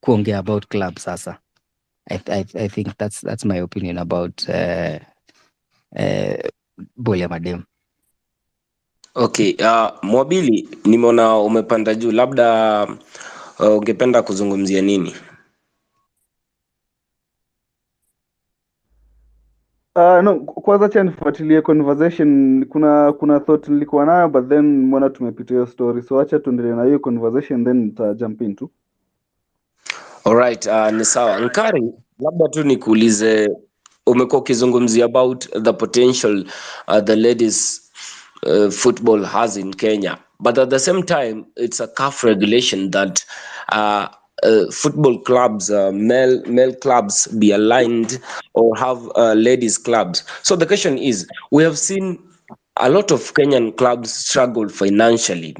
kuongea about club sasa. I think that's my opinion about boli ya madem. Okay, Mwabili, nimeona umepanda juu, labda ungependa kuzungumzia nini? No, kwanza acha nifuatilie conversation. Kuna thought nilikuwa nayo but then mbona tumepitia hiyo story, so acha tuendelee na hiyo conversation then nita jump into. Alright, ni sawa. Nkari, labda tu nikuulize, umekuwa ukizungumzia about the potential the ladies football has in Kenya, but at the same time it's a CAF regulation that football clubs, male clubs be aligned or have ladies clubs. So the question is, we have seen a lot of Kenyan clubs struggle financially.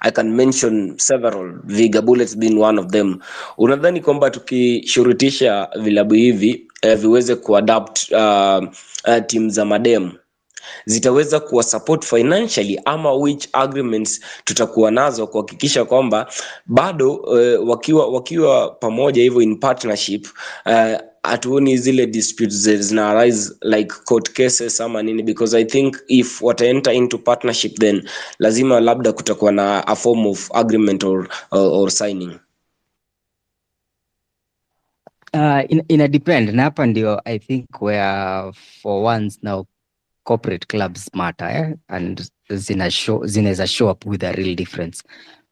I can mention several, Viga Bullets being one of them. Unadhani kwamba tukishurutisha vilabu hivi viweze kuadapt team za madem zitaweza kuwa support financially, ama which agreements tutakuwa nazo kuhakikisha kwamba bado wakiwa pamoja hivyo in partnership, hatuoni zile disputes zina arise like court cases ama nini, because I think if wata enter into partnership then lazima labda kutakuwa na a form of agreement or signing. Ina depend na hapa ndio I think where for once now corporate clubs matter, and zinaweza show up with a real difference.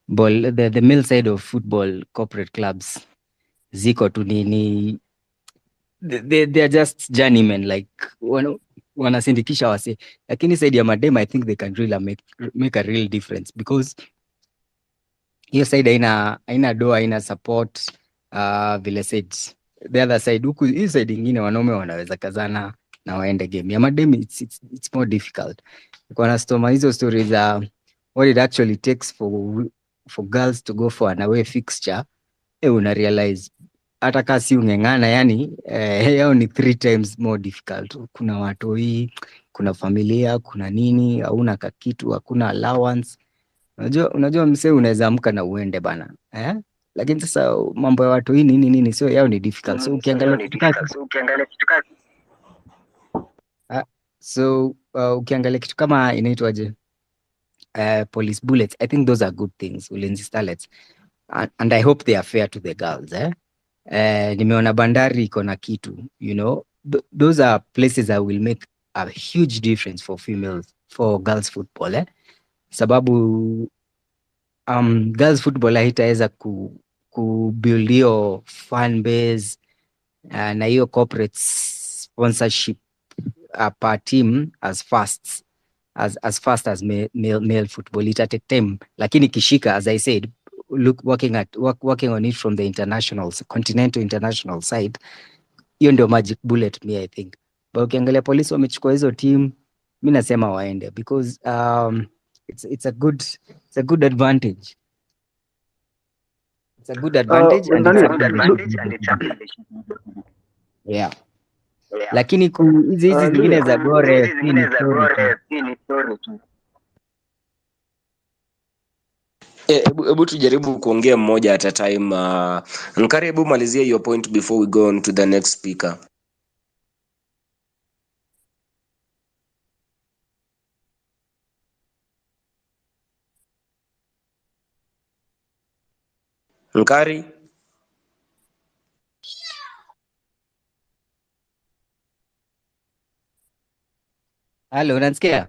But the male side of football, corporate clubs ziko tu ni they are just journeymen, like wanasindikisha wase, lakini side ya madem I think they can really make a real difference, because hiyo side haina doa, haina support. Vile said the other side, huku hii side ingine wanaume wanaweza kazana na waende game ya madem. It's more difficult. Kuna stoma hizo stories za what it actually takes for girls to go for an away fixture, una realize hata kasi ungengana, yani yao ni 3 times more difficult. Kuna watoi, kuna familia, kuna nini, hauna kakitu, hakuna allowance. Unajua msee unaweza amka na uende bana, lakini sasa mambo ya watoi nini sio yao ni difficult. So ukiangalia ukiangalia kitu kama inaitwaje, Police Bullets, I think those are good things, Ulinzi Starlets, and I hope they are fair to the girls. Nimeona Bandari iko na kitu, you know, those are places that will make a huge difference for girls football, sababu girls football haitaweza kubuild hiyo fan base na hiyo corporate sponsorship per team as fast as male football. It take time, lakini kishika, as I said, working on it from the continental international side, hiyo ndio magic bullet me I think. But ukiangalia Police wamechukua hizo team, mimi nasema waende, because it's a good advantage. It's a good advantage and it's yeah. Lakini hizi zingine za Gore ni story tu. Hebu tujaribu kuongea mmoja at a time. Nkari, hebu malizia your point before we go on to the next speaker. Nkari? Hello, unanisikia?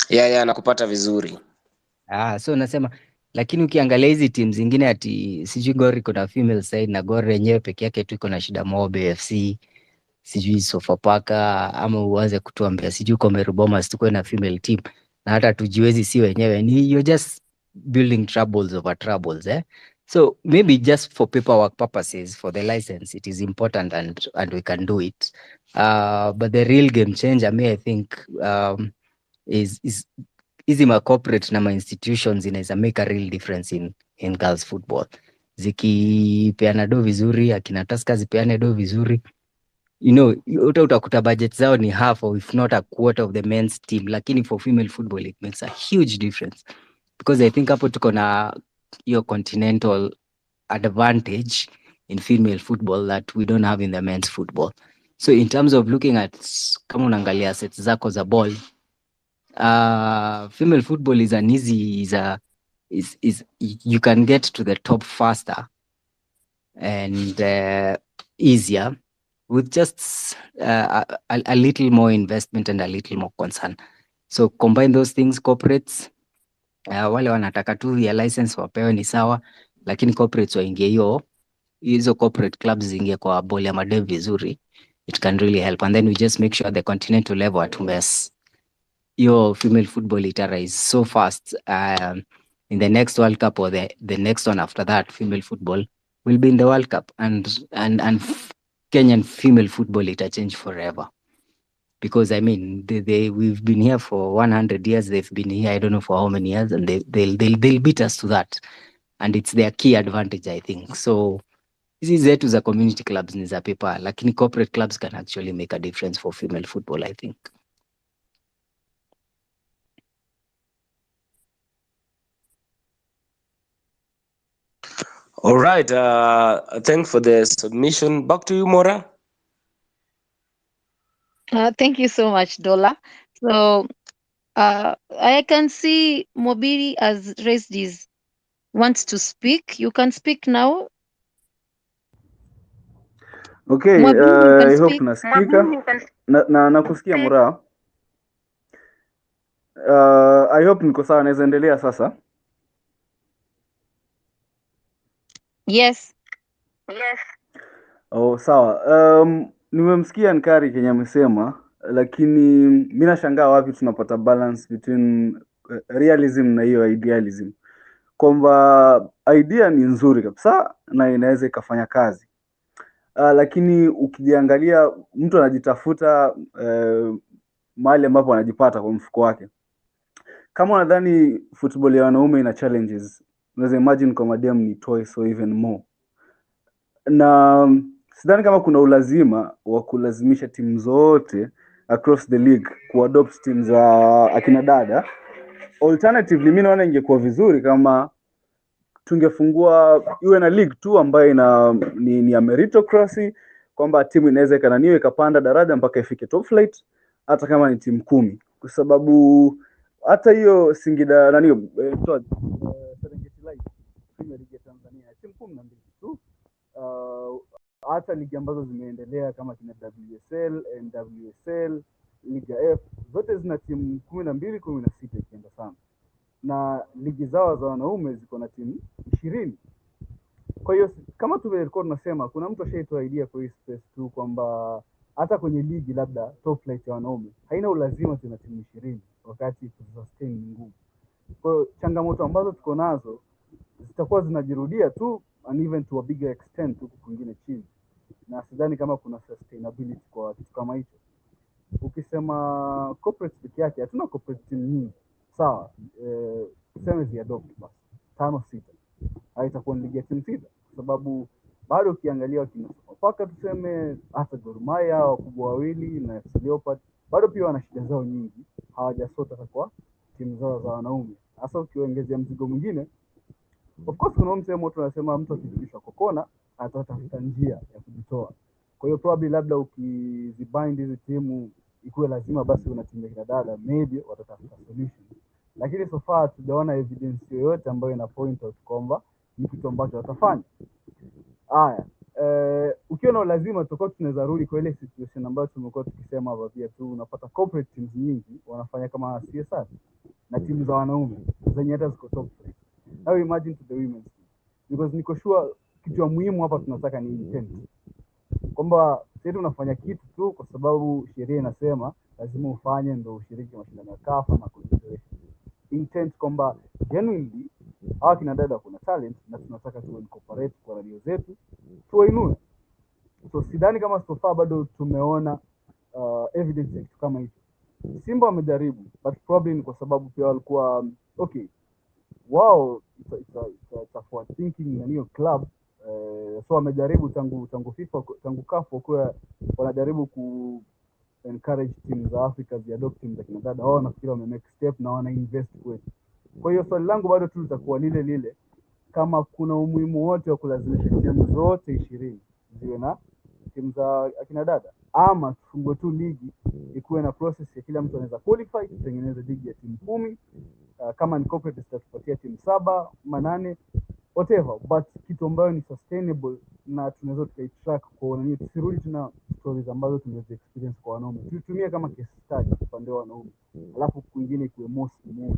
Yeah, nakupata vizuri. So nasema, lakini ukiangalia hizi team zingine ati sijui Gor iko na female side na Gor yenyewe peke yake tu iko na shida, Mobe FC, sijui Sofapaka, ama uanze kutuambia sijui Komeru Bomas tuko na female team na hata tujiwezi si wenyewe, ni you're just building troubles over troubles. So maybe just for paperwork purposes, for the license, it is important and we can do it. But the real game changer, I think, is hizi ma corporate na ma institutions inaweza make a real difference in girls football. Zikipeana do vizuri, akina Tusker zipeane do vizuri, you know, utakuta budget zao ni half or if not a quarter of the men's team, lakini for female football it makes a huge difference, because I think hapo tuko na hiyo continental advantage in female football that we don't have in the men's football. So in terms of looking at, kama unaangalia assets zako za ball, female football is is you can get to the top faster and easier with just a little more investment and a little more concern. So combine those things, corporates wale wanataka tu ya license wapewe ni sawa, lakini corporates waingie hizo corporate clubs zingie kwa boli ya madev vizuri, it can really help. And then we just make sure the continental level atumes your female football rise so fast. In the next World Cup or the next one after that, female football will be in the World Cup, and Kenyan female football change forever. Because I mean, we've been here for 100 years. They've been here, I don't know for how many years, and they'll beat us to that. And it's their key advantage, I think. So hizi zetu za community clubs ni za paper, lakini corporate clubs can actually make a difference for female football, I think. All right. Thanks for the submission. Back to you, Mora. Thank you so much, Dola. So I can see Mobiri has raised his wants to speak. You can speak now. Okay, Mobiri, you can I hope speak. nasikika na nakusikia Mura. I hope niko sawa, naweza endelea sasa. Yes. Oh, sawa. Nimemsikia Nkari Kenya amesema, lakini mimi nashangaa wapi tunapata balance between realism na hiyo idealism. Kwamba idea ni nzuri kabisa na inaweza ikafanya kazi. Lakini ukijiangalia mtu anajitafuta mahali ambapo anajipata kwa mfuko wake. Kama unadhani football ya wanaume ina challenges, unaweza imagine kwa madem ni twice or even more. Na sidhani kama kuna ulazima wa kulazimisha timu zote across the league kuadopt timu za akina dada. Alternatively, mimi naona ingekuwa vizuri kama tungefungua iwe na league tu ambayo ni ya meritocracy, kwamba timu inaweza ikananiwe ikapanda daraja mpaka ifike top flight hata kama ni timu 10, kwa sababu hata hiyo Singida Serengeti Light Premier League Tanzania timu 12 tu. Hata ligi ambazo zimeendelea kama kina WSL, NWSL, Liga F zote zina timu 12, 16 ikienda sana, na ligi zao za wanaume ziko na timu 20. Kwa hiyo kama tulikuwa tunasema kuna mtu ashaitoa idea kwa hii space tu kwamba hata kwenye ligi labda top flight ya wanaume haina ulazima tuna timu 20 wakati sustain ni ngumu. Kwa hiyo changamoto ambazo tuko nazo zitakuwa zinajirudia tu, and even to a bigger extent huko kwingine chini, na sidhani kama kuna sustainability kwa kitu kama hicho. Ukisema corporate peke yake, hatuna corporate team nyingi sawa, tuseme ziadopt basi 5-6, haitakuwa ligi ya timu 6, kwa sababu bado ukiangalia mpaka tuseme hata Gor Mahia wakubwa wawili na FC Leopards bado pia wana shida zao nyingi, hawajasota kwa timu zao za wanaume. Hasa ukiongezea mzigo mwingine, of course kuna msemo watu wanasema mtu akijishwa kokona atatafuta njia ya kujitoa. Kwa hiyo probably labda ukizibind hizi timu ikuwe lazima basi una timu ya dada, maybe watatafuta solution, lakini so far tujaona evidence yoyote ambayo ina point out kwamba ni kitu ambacho watafanya. Haya, ukiona lazima tutakuwa tunaweza rudi kwa ile situation ambayo tumekuwa tukisema hapa pia tu, unapata corporate teams nyingi wanafanya kama CSR na timu za wanaume zenye hata ziko top 3. Now imagine to the women, because niko sure kitu ya muhimu hapa tunataka ni intent, kwamba sisi tunafanya kitu tu kwa sababu sheria inasema lazima ufanye ndio ushiriki mashindano ya CAF na Confederation. Intent kwamba genuinely hawa kina dada kuna talent na tunataka tu incorporate kwa radio zetu tuwainue. So sidhani kama so far bado tumeona evidence ya kitu kama hicho. Simba wamejaribu, but probably ni kwa sababu pia walikuwa okay, wow, it's a forward thinking na hiyo club. So wamejaribu tangu FIFA, tangu CAF kwa wanajaribu ku encourage teams za Africa ziadopt teams za kinadada. Wao nafikiri wame make step na wana invest kwetu. Kwa hiyo swali langu bado tu litakuwa lile, kama kuna umuhimu wote wa kulazimisha timu zote 20 ziwe na timu za akina dada, ama tufungue tu ligi ikuwe na process ya kila mtu anaweza qualify, tutengeneze ligi ya timu 10, kama ni corporate tutatupatia timu 7, 8, whatever, but kitu ambayo ni sustainable na tunaweza tukaitrack kwa nini, tusirudi tuna stories ambazo tumeweza experience kwa wanaume, tutumie kama case study upande wa wanaume, alafu kwingine kuwe more smooth.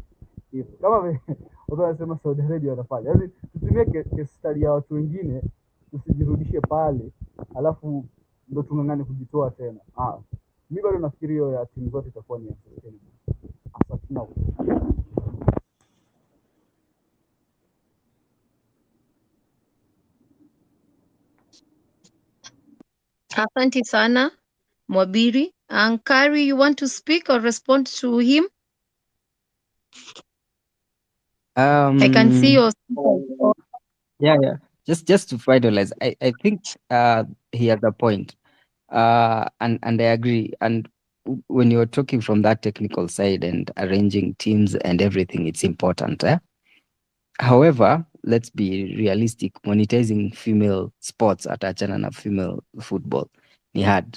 If kama watu wanasema Saudi Arabia wanafanya, yaani tutumie case study ya watu wengine, tusijirudishe pale alafu ndo tungangane kujitoa tena. Mimi bado nafikiri hiyo ya timu zote itakuwa ni sustainable. Asante now. Asante sana Mwabiri. Ankari, you want to speak or respond to him? I can see your Yeah. Just to finalize, I think he has a point, and I agree. And when you're talking from that technical side and arranging teams and everything, it's important. However, let's be realistic. Monetizing female sports atachana na female football ni hard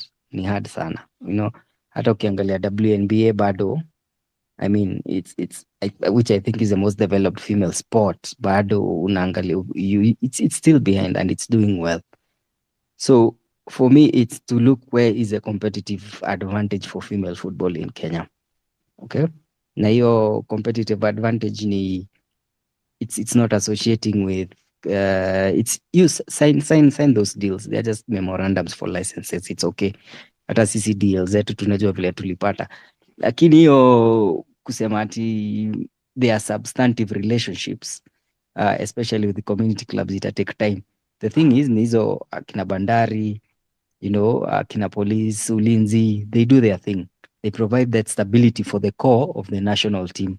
sana. You know, hata ukiangalia WNBA bado, I mean, which I think is the most developed female sport, bado unaangalia it's still behind and it's doing well. So for me, it's to look where is a competitive advantage for female football in Kenya. Okay, na hiyo competitive advantage ni it's not associating with it's use sign those deals. They're just memorandums for licenses. It's okay. Hata sisi deals zetu tunajua vile tulipata, lakini hiyo kusema ati there are substantive relationships, especially with the community clubs, it take time. The thing is, ni hizo akina Bandari, you know, akina Police, Ulinzi, they do their thing. They provide that stability for the core of the national team.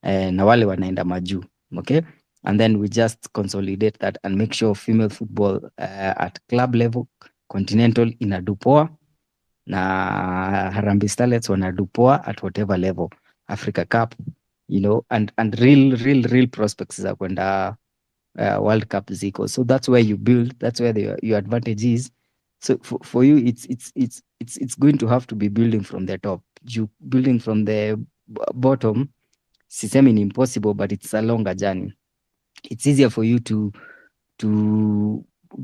Na wale wanaenda majuu, okay? And then we just consolidate that and make sure female football at club level, continental inadu poa, na Harambee Starlets wanadu poa at whatever level, Africa Cup, you know, and real prospects za kwenda World Cup ziko. So that's where you build, that's where your advantage is. So for you, it's going to have to be building from the top. You building from the bottom, sisemi ni impossible, but it's a longer journey. It's easier for you to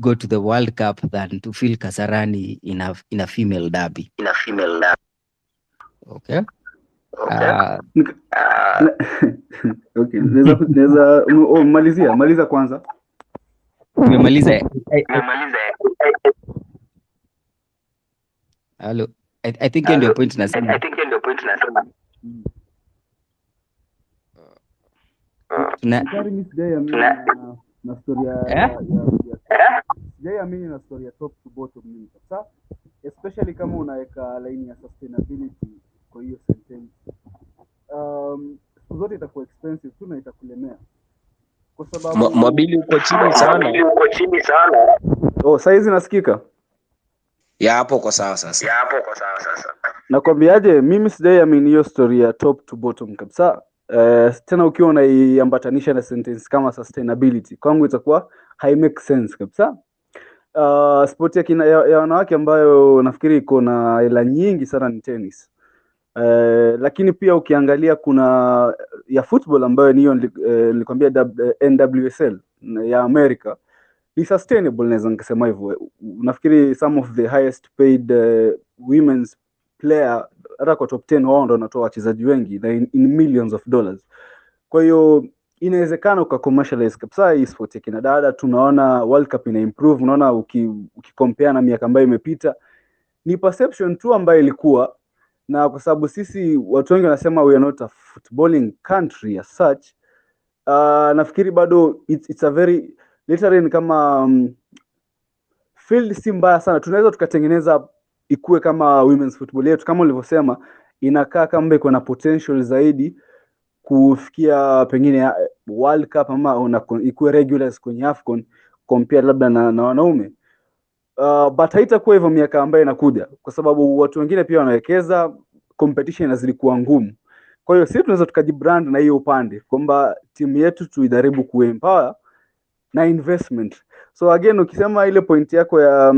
go to the World Cup than to feel Kasarani in a female derby. Okay. Okay. Maliza kwanza. Umemaliza. Hello. I think ndio point nasema. Na story sijaamini na story ya top to bottom ni sasa, especially kama unaweka line ya sustainability kwa hiyo sentence. Zote itakuwa expensive tu na itakulemea kwa sababu Mwabili uko chini sana. Saizi nasikika? Ya hapo kwa sawa sasa. Nakwambiaje, mimi sijaamini hiyo story ya top to bottom kabisa. Tena ukiwa unaiambatanisha na sentence kama sustainability, kwangu itakuwa hai make sense kabisa. Sport ya wanawake ambayo nafikiri iko na hela nyingi sana ni tennis. Lakini pia ukiangalia kuna ya football ambayo niyo nilikwambia NWSL ya America ni sustainable, naweza nikasema hivyo. Nafikiri some of the highest paid women's player hata kwa top 10 wao ndo wanatoa wachezaji wengi in millions of dollars. Kwa hiyo inawezekana ukacommercialize kabisa hii sport ya kina dada. Tunaona World Cup ina improve, unaona ukicompare na miaka ambayo imepita, ni perception tu ambayo ilikuwa, na kwa sababu sisi watu wengi wanasema we are not a footballing country as such, nafikiri bado it's a very literally kama field si mbaya sana. Tunaweza tukatengeneza ikue kama women's football yetu, kama ulivyosema, inakaa kama iko na potential zaidi kufikia pengine World Cup ama ikue regulars kwenye AFCON compare labda na wanaume. But haitakuwa hivyo miaka ambayo inakuja, kwa sababu watu wengine pia wanawekeza, competition inazidi kuwa ngumu. Kwa hiyo sisi tunaweza tukajibrand na hiyo upande kwamba timu yetu tuijaribu kuempower na investment. So again, ukisema ile point yako ya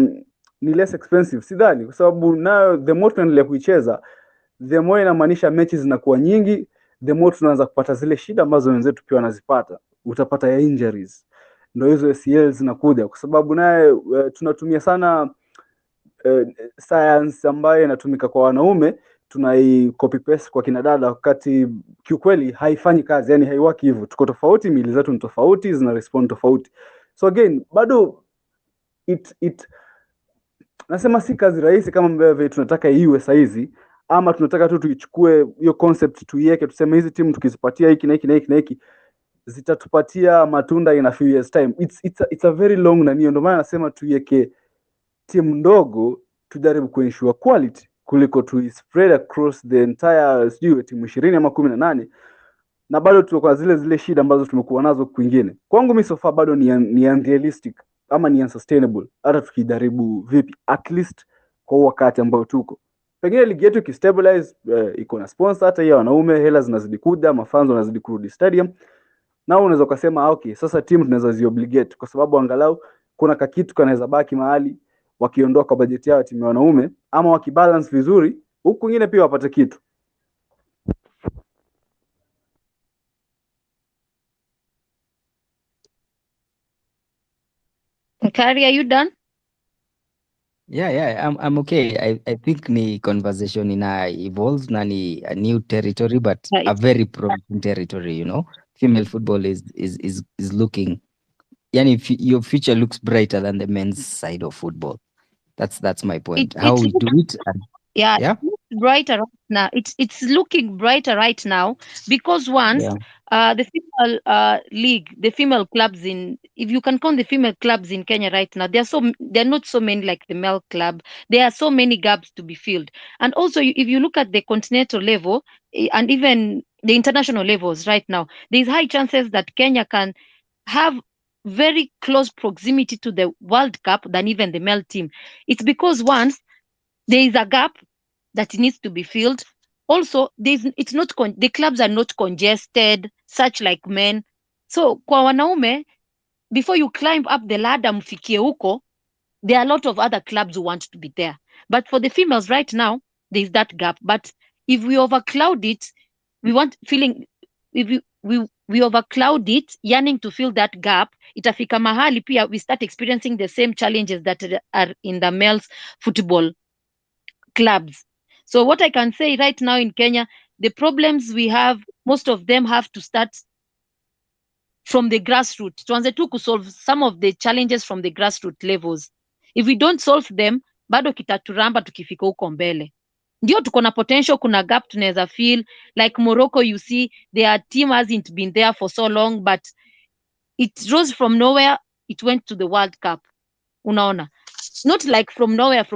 ni less expensive, sidhani, kwa sababu nayo the more tunaendelea kuicheza the more inamaanisha mechi zinakuwa nyingi, the more tunaanza kupata zile shida ambazo wenzetu pia wanazipata. Utapata ya injuries, ndio hizo ACL zinakuja, kwa sababu naye tunatumia sana science ambayo inatumika kwa wanaume tunai copy paste kwa kina dada, wakati kiukweli haifanyi kazi, yani haiwaki hivyo. Tuko tofauti, miili zetu ni tofauti, zina respond tofauti. So again, bado nasema si kazi rahisi kama ambavyo tunataka iwe saizi, ama tunataka tu tuichukue hiyo concept tuiweke, tuseme hizi timu tukizipatia hiki na hiki na hiki na hiki zitatupatia matunda in a few years time. It's a very long na ndio maana nasema tuiweke timu ndogo, tujaribu kuensure quality kuliko tu spread across the entire sijui timu 20 ama 18 na bado tuko kwa zile shida ambazo tumekuwa nazo kwingine. Kwangu mimi so far bado ni unrealistic ama ni unsustainable, hata tukijaribu vipi, at least kwa wakati ambao tuko. Pengine ligi yetu ikistabilize, iko na sponsor, hata hiyo wanaume hela zinazidi kuja, mafans wanazidi kurudi stadium, na unaweza kusema okay, sasa timu tunaweza ziobligate, kwa sababu angalau kuna kakitu kanaweza baki mahali wakiondoa kwa bajeti yao timu ya wanaume, ama wakibalance vizuri huku kwingine pia wapate kitu. Kari, are you done? Yeah, I'm okay. I think ni conversation ina evolve na ni a new territory, but Right. a very promising territory, you know. Female football is looking, yani your future looks brighter than the men's side of football. That's my point. How we do it. Yeah, Yeah. it's brighter right now. It's looking brighter right now because once Yeah. the female league, the female clubs if you can count the female clubs in Kenya right now, there are not so many like the male club. There are so many gaps to be filled. And also, if you look at the continental level and even the international levels right now, there's high chances that Kenya can have very close proximity to the World Cup than even the male team. It's because once there is a gap that needs to be filled. Also, the clubs are not congested, such like men. So kwa wanaume, before you climb up the ladder mfikie huko, there are a lot of other clubs who want to be there. But for the females right now, there is that gap. But if we overcloud it, we overcloud it, yearning to fill that gap, itafika mahali pia we start experiencing the same challenges that are in the males football clubs. So what I can say right now in Kenya, the problems we have, most of them have to start from the grassroots. Tuanze tu solve some of the challenges from the grassroots levels. If we don't solve them, bado kitaturamba tukifika huko mbele. Ndio tuko na potential, kuna gap tunaweza feel. Like Morocco, you see, their team hasn't been there for so long, but it rose from nowhere, it went to the World Cup. Unaona? Not like from nowhere,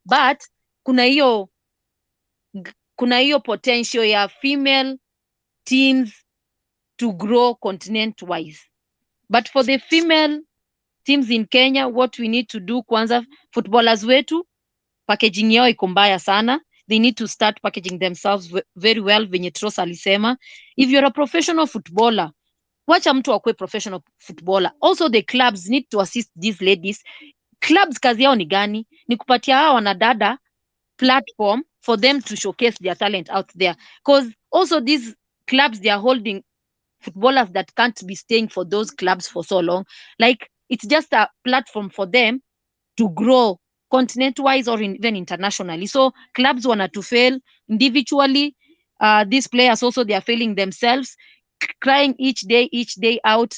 but kuna hiyo potential ya female teams to grow continent wise. But for the female teams in Kenya, what we need to do, kwanza footballers wetu packaging yao iko mbaya sana. They need to start packaging themselves very well, venye Tros alisema. If you're a professional footballer, wacha mtu akue professional footballer. Also the clubs need to assist these ladies. Clubs kazi yao ni gani? Ni kupatia hawa wanadada platform for them to showcase their talent out there, because also these clubs, they are holding footballers that can't be staying for those clubs for so long. Like, it's just a platform for them to grow continent wise or even internationally. So clubs want to fail individually. These players also, they are failing themselves, crying each day out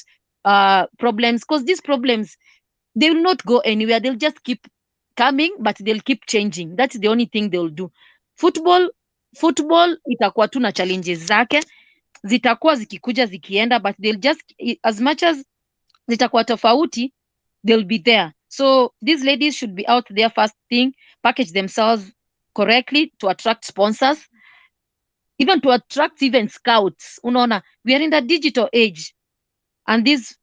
problems, because these problems, they will not go anywhere. They'll just keep coming, but they'll keep changing. That's the only thing they'll do. Football itakuwa tu na challenges zake, zitakuwa zikikuja zikienda, but they'll just, as much as zitakuwa tofauti, they'll be there. So these ladies should be out there first thing, package themselves correctly to attract sponsors, even to attract even scouts. Unaona, we are in the digital age, and these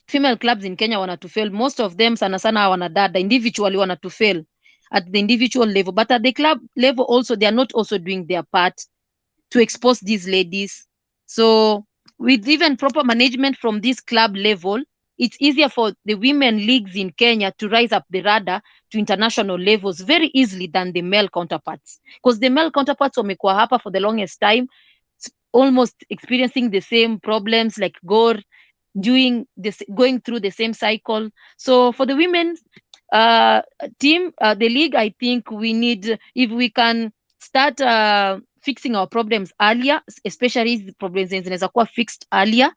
female clubs in Kenya want to fail. Most of them sana wanadada individually want to fail at the individual level, but at the club level also, they are not also doing their part to expose these ladies. So with even proper management from this club level, it's easier for the women leagues in Kenya to rise up the radar to international levels very easily than the male counterparts. Because the male counterparts wamekuwa hapa for the longest time, almost experiencing the same problems like Gore, going through the same cycle. So for the women's team, the league, I think we need, if we can start fixing our problems earlier, especially the problems zinaweza kuwa fixed earlier,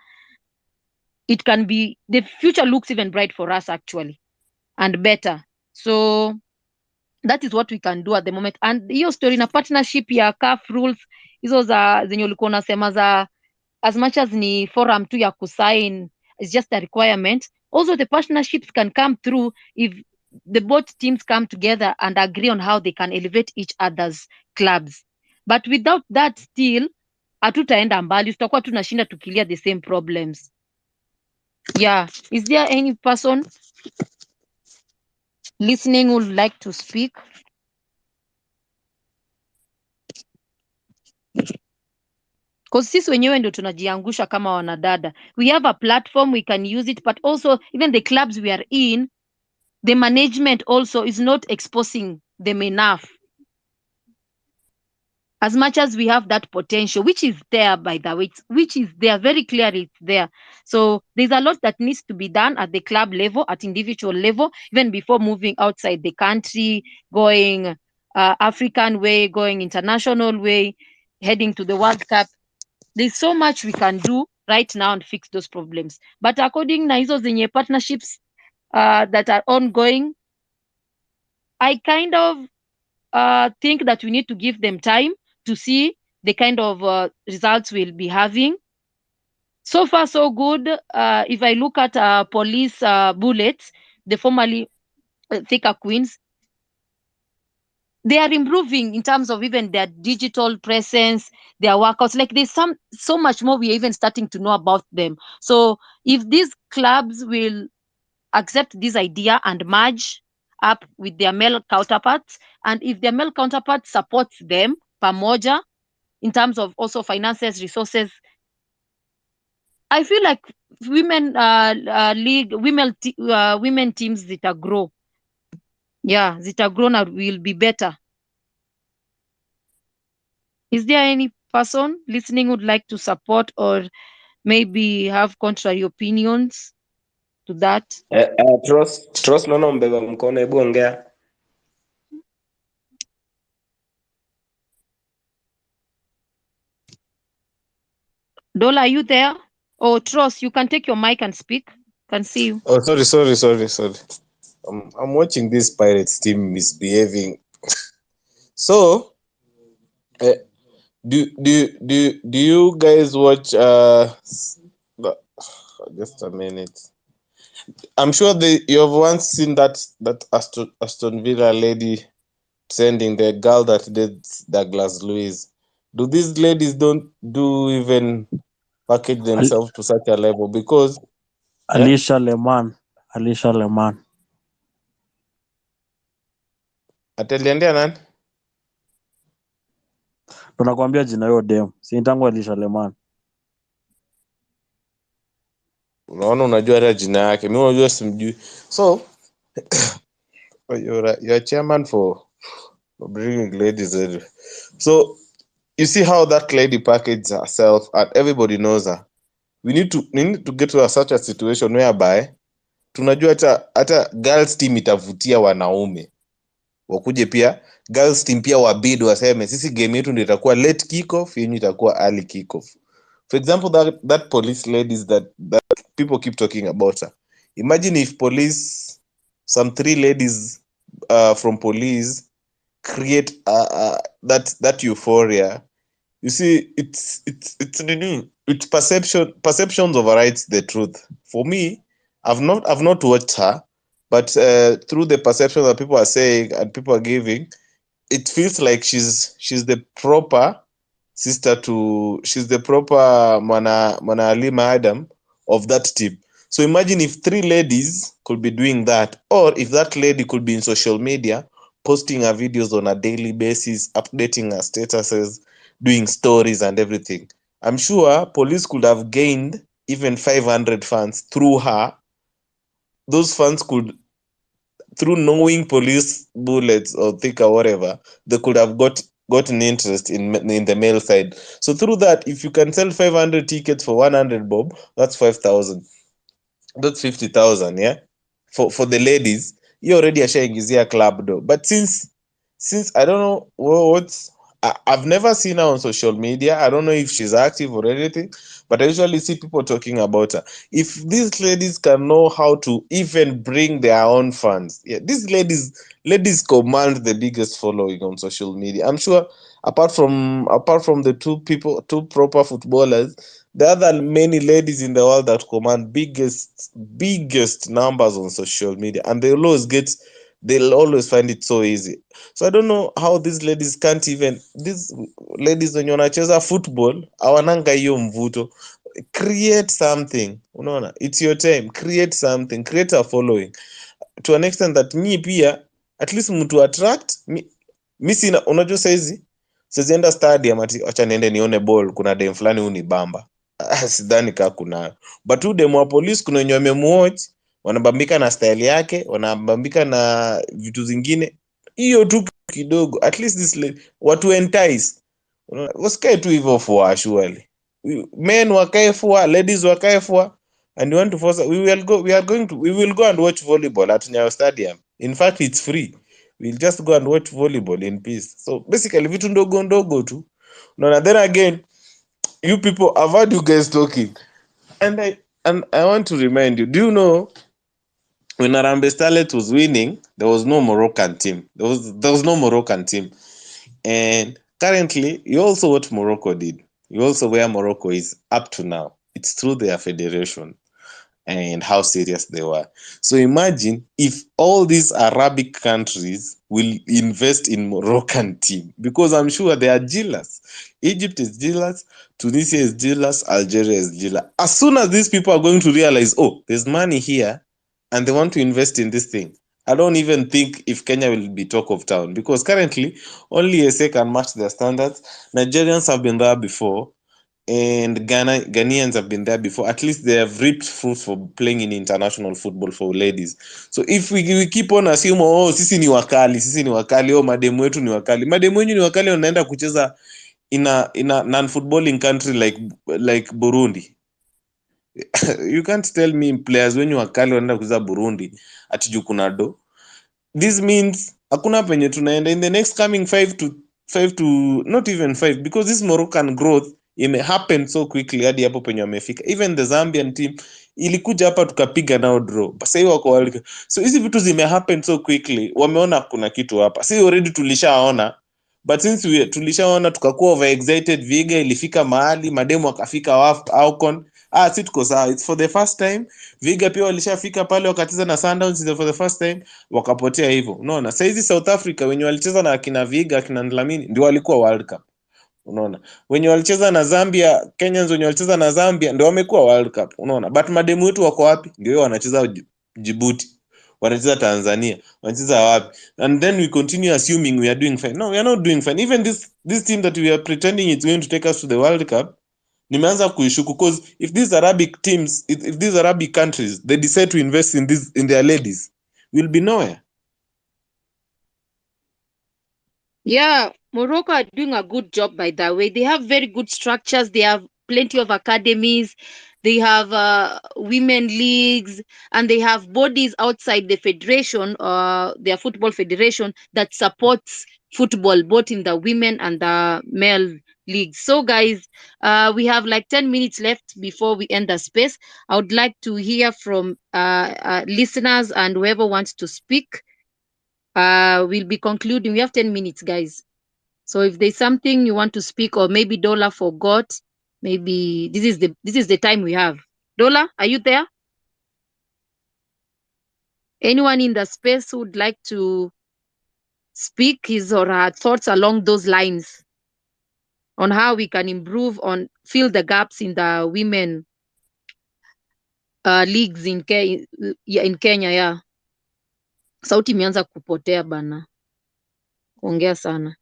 it can be, the future looks even bright for us actually, and better. So that is what we can do at the moment. And hiyo story na partnership ya CAF rules, hizo za zenye ulikuwa unasema za as much as ni forum tu ya kusign, it's just a requirement. Also the partnerships can come through if the both teams come together and agree on how they can elevate each other's clubs. But without that still, hatutaenda mbali, tutakuwa tunashinda tukilia the same problems. Yeah, is there any person listening who would like to speak? Because sisi wenyewe ndio tunajiangusha kama wanadada. We have a platform, we can use it, but also even the clubs we are in, the management also is not exposing them enough. As much as we have that potential, which is there, by the way, which is there, very clearly it's there. So there's a lot that needs to be done at the club level, at individual level, even before moving outside the country, going African way, going international way, heading to the World Cup. There's so much we can do right now and fix those problems. But according na hizo zenye partnerships that are ongoing, I kind of think that we need to give them time to see the kind of results we'll be having. So far, so good. If I look at police bullets, the formerly Thika Queens, they are improving in terms of even their digital presence, their workouts. Like there's so much more we are even starting to know about them. So if these clubs will accept this idea and merge up with their male counterparts, and if their male counterpart supports them pamoja in terms of also finances, resources, I feel like women league, women teams zita grow. Yeah, zita grow and will be better. Is there any person listening would like to support or maybe have contrary opinions to that? Trost naona mbeba mkono, hebu ongea. Dola, are you there? Oh, Trost, you can take your mic and speak. Can see you. Oh, sorry. I'm watching this Pirates team misbehaving. So, do you guys watch? Just a minute. I'm sure you have once seen that Aston Villa lady sending the girl that did Douglas Luiz. Do these ladies don't do even package themselves to such a level? Because Alicia Leman. ataliendea nani? Tunakwambia jina hiyo dem. Si tangu Alicia Leman. Unaona, unajua hata jina yake. Mimi unajua simjui. So you're chairman for bringing ladies in. So you see how that lady packaged herself and everybody knows her. We need to get to such a situation whereby tunajua hata girls team itavutia wanaume wakuje, pia girls team pia wabid waseme sisi game yetu ndio itakuwa late kick off, yenyu itakuwa early kick off. For example, that police ladies that people keep talking about her. Imagine if police, some 3 ladies from police create that euphoria. You see, it's perceptions overrides the truth. For me, I've not watched her, but through the perception that people are saying and people are giving, it feels like she's the proper sister to, she's the proper Mana Halima Adam of that team. So imagine if 3 ladies could be doing that, or if that lady could be in social media posting her videos on a daily basis, updating her statuses, doing stories and everything. I'm sure police could have gained even 500 fans through her those funds could, through knowing police bullets or thicker whatever, they could have gotten interest in the male side. So through that, if you can sell 500 tickets for 100 bob, that's 5,000. That's 50,000, yeah. For the ladies, you already are sharing is a club though. But since I don't know what's I've never seen her on social media. I don't know if she's active or anything, but I usually see people talking about her. If these ladies can know how to even bring their own fans, yeah, these ladies command the biggest following on social media. I'm sure apart from the two proper footballers, there are many ladies in the world that command biggest numbers on social media, and they'll always find it so easy. So I don't know how these ladies wenye wanacheza football hawananga hiyo mvuto. Create something, unaona, it's your time, create something, create a following to an extent that me pia at least mtu attract mi sina, unajua saizi sizienda stadium ati acha niende nione ball kuna dem fulani unibamba. Sidhani kaa kunayo, but tu dem wa police kuna wenye wamemuwatch wanabambika na style yake, wanabambika na vitu zingine, hiyo tu kidogo, at least this watu entice, wasikae tu hivyo for surely. Men wakae for, ladies wakae for, and you want to force, we will go and watch volleyball at Nyayo Stadium. In fact, it's free. We'll just go and watch volleyball in peace. So basically vitu ndogo ndogo tu. No, then again, you people, I've heard you guys talking, and I want to remind you, do you know when Harambee Starlet was winning, there was no Moroccan team. There was no Moroccan team. And currently, you also what Morocco did. You also where Morocco is up to now. It's through their federation and how serious they were. So imagine if all these Arabic countries will invest in Moroccan team, because I'm sure they are jealous. Egypt is jealous, Tunisia is jealous, Algeria is jealous. As soon as these people are going to realize, oh, there's money here, and they want to invest in this thing, I don't even think if Kenya will be talk of town, because currently only SA can match their standards. Nigerians have been there before, and Ghanaians have been there before. At least they have reaped fruit for playing in international football for ladies. So if we keep on assuming, oh, sisi ni wakali, oh, mademu wetu ni wakali. Mademu wenyu ni wakali, wanaenda kucheza in a non-footballing country like Burundi. You can't tell me players wenyu wakali wanaenda kucheza Burundi ati juu kuna do. This means hakuna penye tunaenda in the next coming 5 to not even 5, because this Moroccan growth ime happen so quickly hadi hapo penye wamefika. Even the Zambian team ilikuja hapa tukapiga nao draw. Sasa hiyo wako World Cup. So hizi vitu zime happen so quickly, wameona kuna kitu hapa. Si already tulishaona, but since tulishaona tukakuwa overexcited, Viga ilifika mahali, mademu wakafika Alcon. Si tuko sawa. It's for the first time. Viga pia walishafika pale wakacheza na Sundowns for the first time, wakapotea hivyo. Unaona? Sasa hizi South Africa wenye walicheza na akina Viga, akina Dlamini ndio walikuwa World Cup. Unaona? Wenye walicheza na Zambia, Kenyans wenye walicheza na Zambia ndio wamekuwa World Cup. Unaona? But mademu wetu wako wapi? Ndio wanacheza Djibouti, wanacheza Tanzania, wanacheza wapi? And then we continue assuming we are doing fine. No, we are not doing fine. Even this team that we are pretending it's going to take us to the World Cup, nimeanza kuishuku, because if these Arabic teams, if these Arabic countries, they decide to invest in their ladies, we'll be nowhere. Yeah, Morocco are doing a good job, by the way. They have very good structures. They have plenty of academies. They have women leagues, and they have bodies outside the federation, their football federation, that supports football, both in the women and the male leagues. So guys, we have like 10 minutes left before we end the space. I would like to hear from listeners and whoever wants to speak. We'll be concluding. We have 10 minutes, guys. So if there's something you want to speak, or maybe Dola forgot, maybe this is the time we have. Dola, are you there? Anyone in the space who would like to speak his or her thoughts along those lines on how we can improve on fill the gaps in the women leagues in Kenya, yeah. Sauti imeanza kupotea bana. Ongea sana.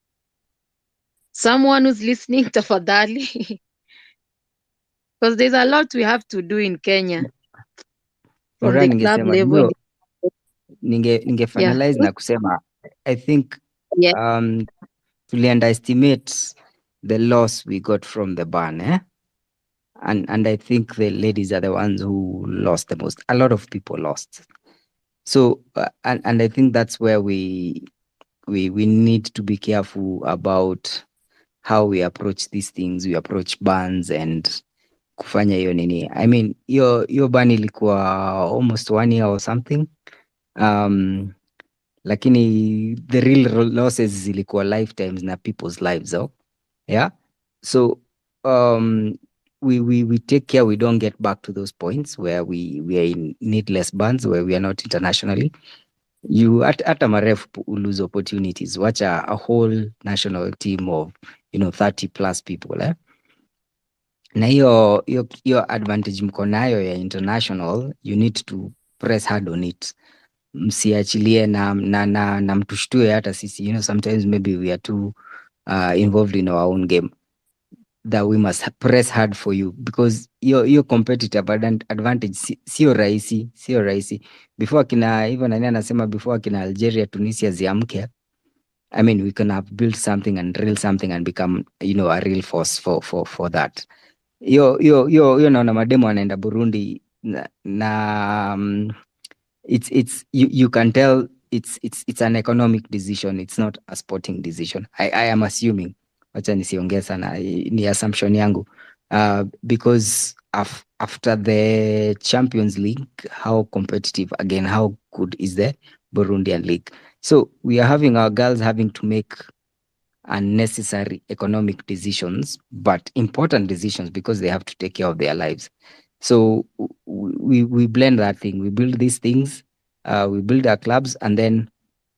Someone who's listening, tafadhali. Because there's a lot we have to do in Kenya. on Mora the club ningesema level. ninge Yeah. finalize na kusema I think Yeah. tuli underestimate the loss we got from the ban, and I think the ladies are the ones who lost the most. A lot of people lost. So and I think that's where we need to be careful about how we approach these things. We approach bans and kufanya hiyo nini. I mean, hiyo ban ilikuwa almost 1 year or something. Lakini the real losses zilikuwa lifetimes na people's lives, yeah. So we take care we don't get back to those points where we are in needless bans, where we are not internationally. You at a maref lose opportunities. Watch a whole national team of 30 plus people, na hiyo advantage mko nayo ya international, you need to press hard on it. Msiachilie na mtushtue hata sisi, sometimes maybe we are too involved in our own game, that we must press hard for you, because your competitive advantage sio rahisi. Before akina hivyo nani anasema before akina Algeria, Tunisia ziamke, I mean we can have built something and real something and become a real force for that. Yo naona mademo anaenda Burundi na it's you can tell it's an economic decision, it's not a sporting decision. I am assuming, wacha nisiongee sana, ni assumption yangu, because after the Champions League, how competitive again, how good is the Burundian league? So we are having our girls having to make unnecessary economic decisions, but important decisions, because they have to take care of their lives. So we blend that thing. We build these things, we build our clubs, and then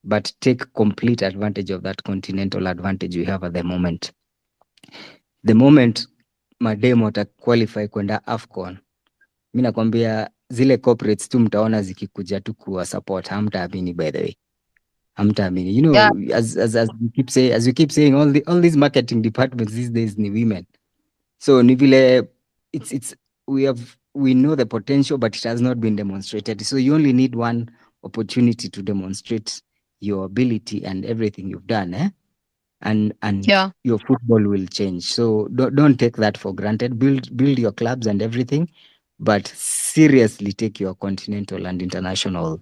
but take complete advantage of that continental advantage we have at the moment. The moment mademo ta qualify kwenda AFCON, mimi nakwambia zile corporates tu mtaona zikikuja tu kuwa support, hamtaamini, by the way. Hamtaamini. Yeah. As we keep saying, all these marketing departments these days ni women. So ni vile we know the potential, but it has not been demonstrated. So you only need one opportunity to demonstrate your ability and everything you've done, and Yeah. your football will change. So don't take that for granted. Build your clubs and everything, but seriously take your continental and international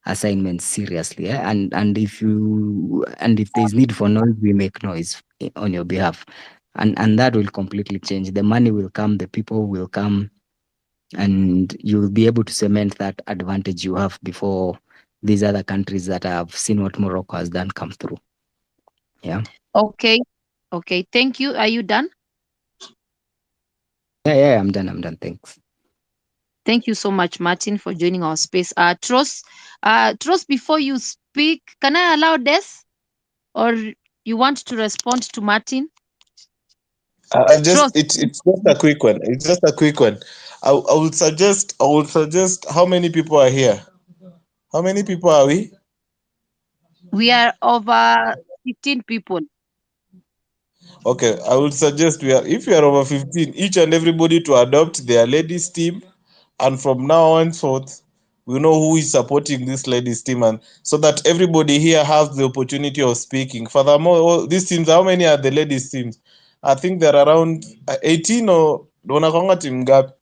assignments seriously, and if there's need for noise, we make noise on your behalf, and that will completely change. The money will come, the people will come, and you'll be able to cement that advantage you have before these other countries that have seen what Morocco has done come through. Yeah. Okay. Thank you. Are you done? Yeah, I'm done. Thanks. Thank you so much, Martin, for joining our space. Tros, before you speak, can I allow Des, or you want to respond to Martin? It's just a quick one. It's just a quick one. I would suggest. How many people are here? How many people are we? We are over 15 people. Okay, I would suggest if we are over 15, each and everybody to adopt their ladies team, and from now on forth, we know who is supporting this ladies team, and so that everybody here has the opportunity of speaking. Furthermore, these teams, how many are the ladies teams? I think they're around 18 or wanakwanga team ngapi?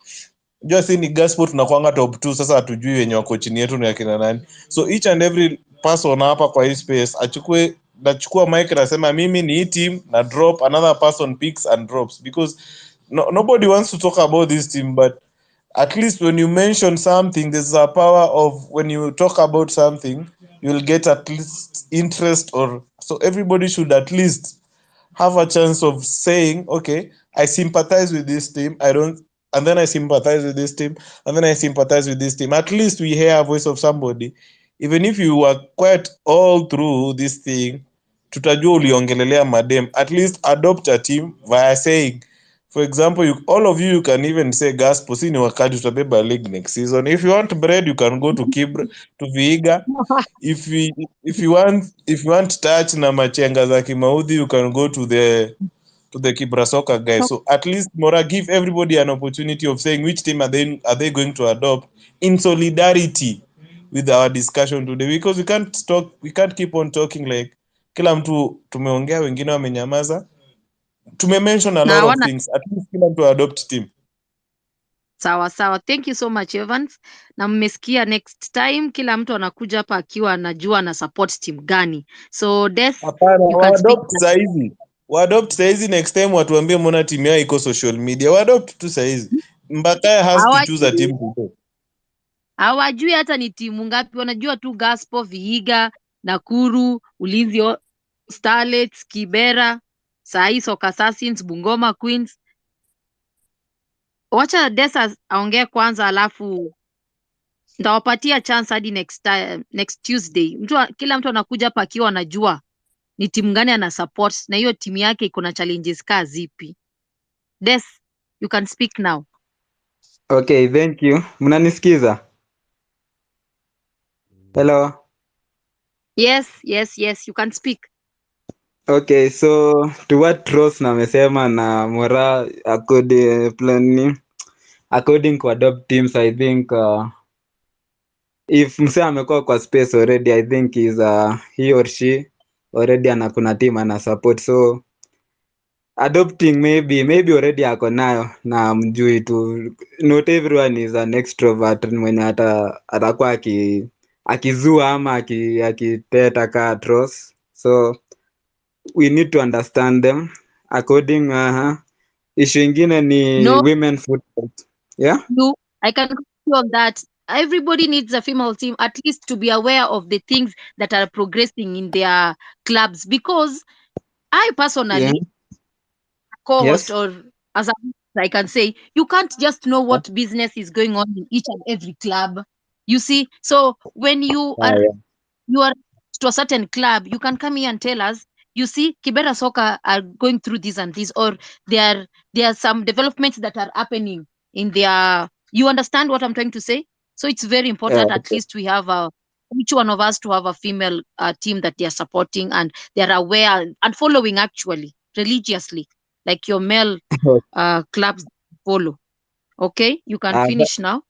Just ni Gaspo tunakwanga top 2, sasa hatujui wenye wako chini yetu ni akina nani. So each and every person hapa kwa hii space nachukua mic nasema mimi ni hii team na drop, another person picks and drops, because nobody wants to talk about this team, but at least when you mention something, there's a power of when you talk about something, you'll get at least interest, or so everybody should at least have a chance of saying, okay, I sympathize with this team, and then I sympathize with this team, and then I sympathize with this team. At least we hear a voice of somebody. Even if you were quiet all through this thing, tutajua uliongelelea madem. At least adopt a team via saying, for example, all of you can even say Gaspo, si ni wakati tutabeba league next season. If you want bread, you can go to Kibra, to Vihiga. If you want touch na machenga za Kimaudhi, you can go to the to the Kibra soccer guys. So at least Mora give everybody an opportunity of saying which team are they going to adopt in solidarity with our discussion today, because we can't keep on talking like kila mtu tumeongea, wengine wamenyamaza. Tumemention a lot of things. At least kila mtu adopt team. Sawa sawa, thank you so much Evans, na mmesikia, next time kila mtu anakuja hapa akiwa anajua na support team gani. So Des, Hapana, you can speak. Waadopt saizi, next time watuambie mbona timu yao iko social media. Waadopt tu saizi. Mbakaya has to choose a team today. Hawajui hata ni timu ngapi, wanajua tu Gaspo, Vihiga, Nakuru, Ulinzi Starlets, Kibera, Sai Soka Assassins, Bungoma Queens. Wacha Desa aongee kwanza, alafu nitawapatia chance hadi next Tuesday. Kila mtu anakuja hapa akiwa anajua ni timu gani ana support na hiyo timu yake iko na challenges ka zipi. Des, you can speak now. Okay, thank you. Mnanisikiza? Hello. Yes, you can speak. Okay, so to what Rose namesema na Mora according to adopt teams, I think if mse amekuwa kwa space already, I think is he or she already kuna team ana support, so adopting maybe already ako nayo na mjui tu. Not everyone is an extrovert mwenye atakuwa akizua ama akiteta ka Rose, so we need to understand them according issue ingine ni women football. Yeah, I can agree on that. Everybody needs a female team at least to be aware of the things that are progressing in their clubs, because I personally co-host or as I can say, you can't just know what business is going on in each and every club, you see. So when you are to a certain club, you can come here and tell us, you see, Kibera Soccer are going through this and this, or there are some developments that are happening in their, you understand what I'm trying to say? So it's very important, at least we have each one of us to have a female team that they are supporting and they are aware and following actually religiously, like your male clubs follow. Okay, you can finish now.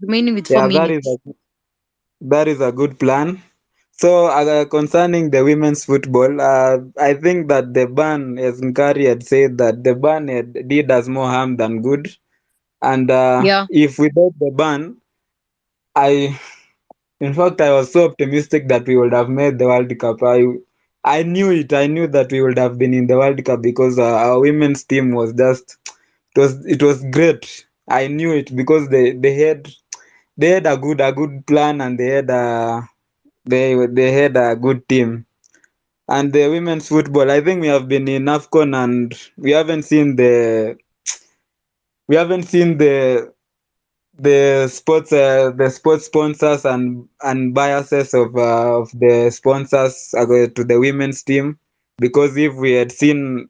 Remaining with 4 minutes. That is a good plan. So concerning the women's football, I think that the ban, as Nkari had said, that the ban did us more harm than good. And if without the ban, in fact, I was so optimistic that we would have made the World Cup. I knew it. I knew that we would have been in the World Cup because our women's team was just, it was great. I knew it because they had a good plan, and they had a good team. And the women's football, I think we have been in AFCON and we haven't seen the sports sponsors and biases of the sponsors to the women's team, because if we had seen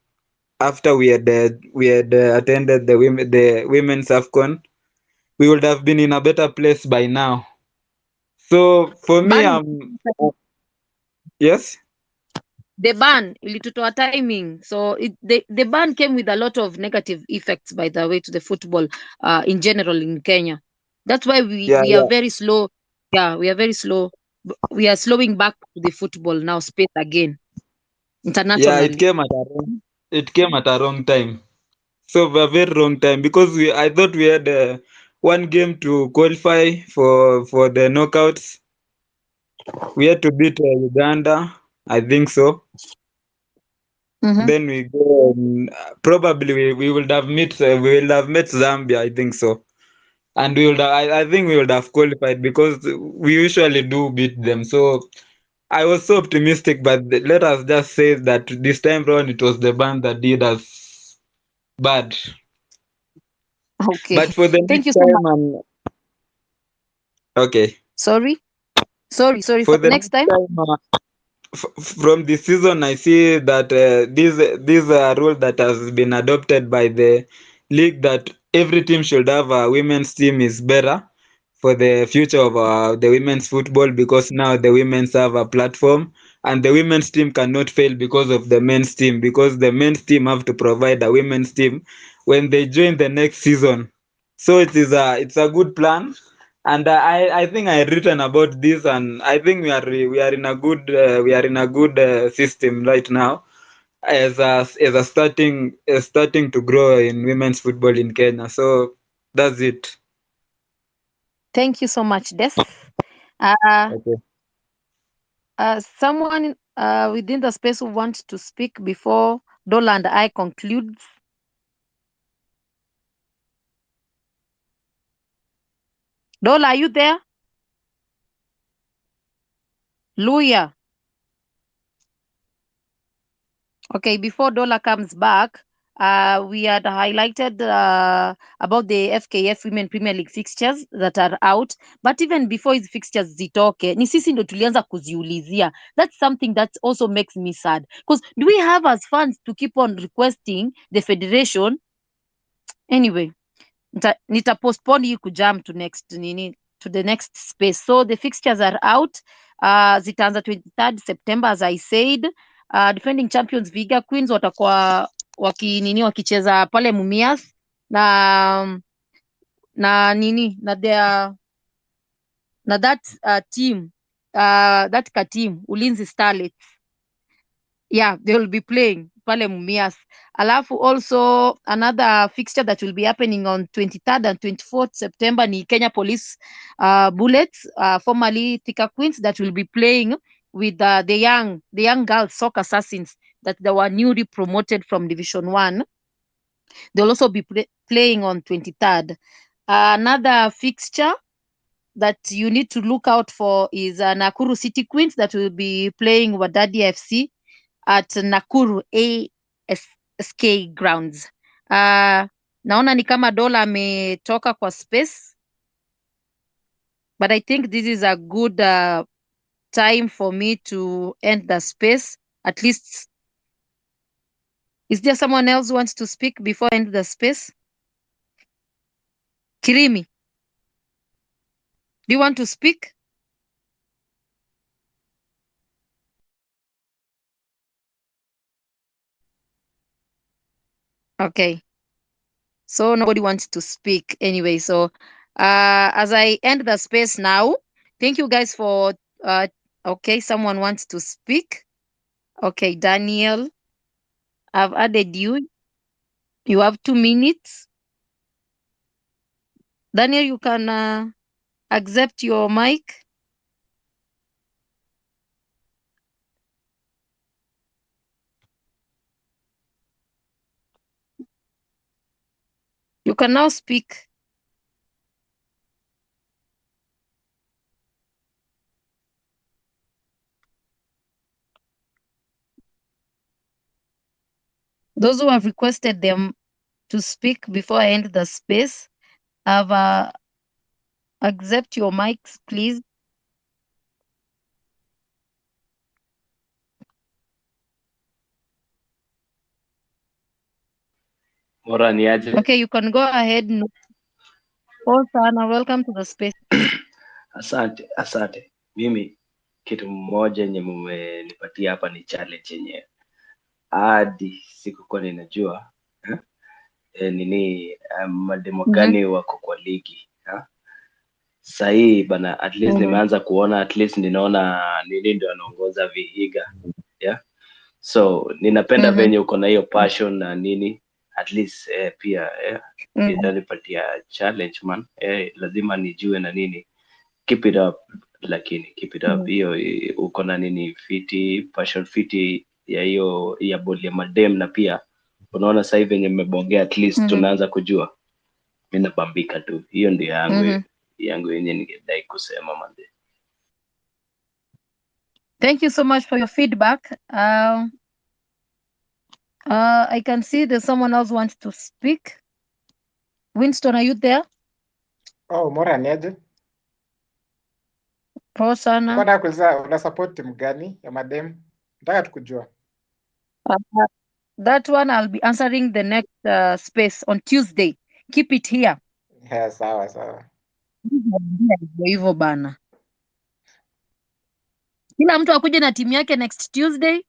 after we had attended the women's AFCON, we would have been in a better place by now. So for me, yes, the ban ilitutoa timing, so the ban came with a lot of negative effects, by the way, to the football in general in Kenya. That's why we are very slow. We are very slow. We are slowing back to the football now space again internationally. it came at a wrong time. So a very wrong time, because I thought we had one game to qualify for the knockouts. We had to beat Uganda, I think so. Then we go. Probably we would have met Zambia, I think so, and we would. I think we would have qualified because we usually do beat them. So I was so optimistic, but let us just say that this time around it was the ban that did us bad. Okay. But for the Thank next you so time, much. Okay. Sorry. For the next time. From this season, I see that this rule that has been adopted by the league, that every team should have a women's team, is better. for the future of the women's football, because now the women's have a platform, and the women's team cannot fail because of the men's team, because the men's team have to provide a women's team when they join the next season. So it's a good plan, and I think I had written about this, and I think we are in a good system right now as a starting to grow in women's football in Kenya. So that's it. Thank you so much, Des. Uh, Okay. Someone within the space who wants to speak before Dola and I conclude? Dola, are you there? Luya. Okay, before Dola comes back, we had highlighted about the FKF Women Premier League fixtures that are out, but even before his fixtures zitoke, ni sisi ndo tulianza kuziulizia. That's something that also makes me sad, because do we have as fans to keep on requesting the federation? Anyway, nita postpone hii kujam to the next space. So the fixtures are out. Zitaanza 23rd September, as I said. Defending champions Viga Queens watakuwa wakicheza pale Mumias na that team that ka team Ulinzi Starlets, yeah, they will be playing pale Mumias. Alafu also another fixture that will be happening on 23rd and 24th September ni Kenya Police Bullets, formerly Thika Queens, that will be playing with the young girls Soccer Assassins that they were newly promoted from Division 1. They'll also be playing on 23rd. Another fixture that you need to look out for is Nakuru City Queens that will be playing Wadadi FC at Nakuru ASK grounds. Naona ni kama Dola ametoka kwa space, but I think this is a good time for me to end the space. At least, is there someone else who wants to speak before I end the space? Kirimi, do you want to speak? Okay. So nobody wants to speak anyway. So as I end the space now, thank you guys for okay, someone wants to speak. Okay, Daniel, I've added you. You have 2 minutes. Daniel, you can accept your mic. You can now speak. Those who have requested them to speak before I end the space, have accept your mics, please. Mora ni aje? Okay, you can go ahead. Oh, sana, welcome to the space. Asante. Mimi kitu mmoja yenye mmenipatia hapa ni challenge yenyewe. Hadi sikukuwa ninajua mademo gani wako kwa ligi. Sahii bana, at least nimeanza kuona, at least ninaona nini ndio anaongoza Vihiga. Yeah. So ninapenda venye uko na hiyo passion na nini, at least pia itanipatia challenge man. Lazima nijue na nini. Keep it up, lakini keep it up. Hiyo uko na nini fiti, passion fiti ya hiyo ya boli ya madem, na pia unaona sasa hivi venye mmebongea, at least tunaanza kujua. Mimi nabambika tu. Hiyo ndio yangu yenye ningedai kusema mande. Thank you so much for your feedback. I can see there's someone else wants to speak. Winston, are you there? Oh, Mora ni aje? Poa sana. Nataka kuuliza una support timu gani ya madem? Nataka tukujua. That one I'll be answering the next space on Tuesday. Keep it here. Yeah, sawa. Hivyo hivyo bana, kila mtu akuje na timu yake next Tuesday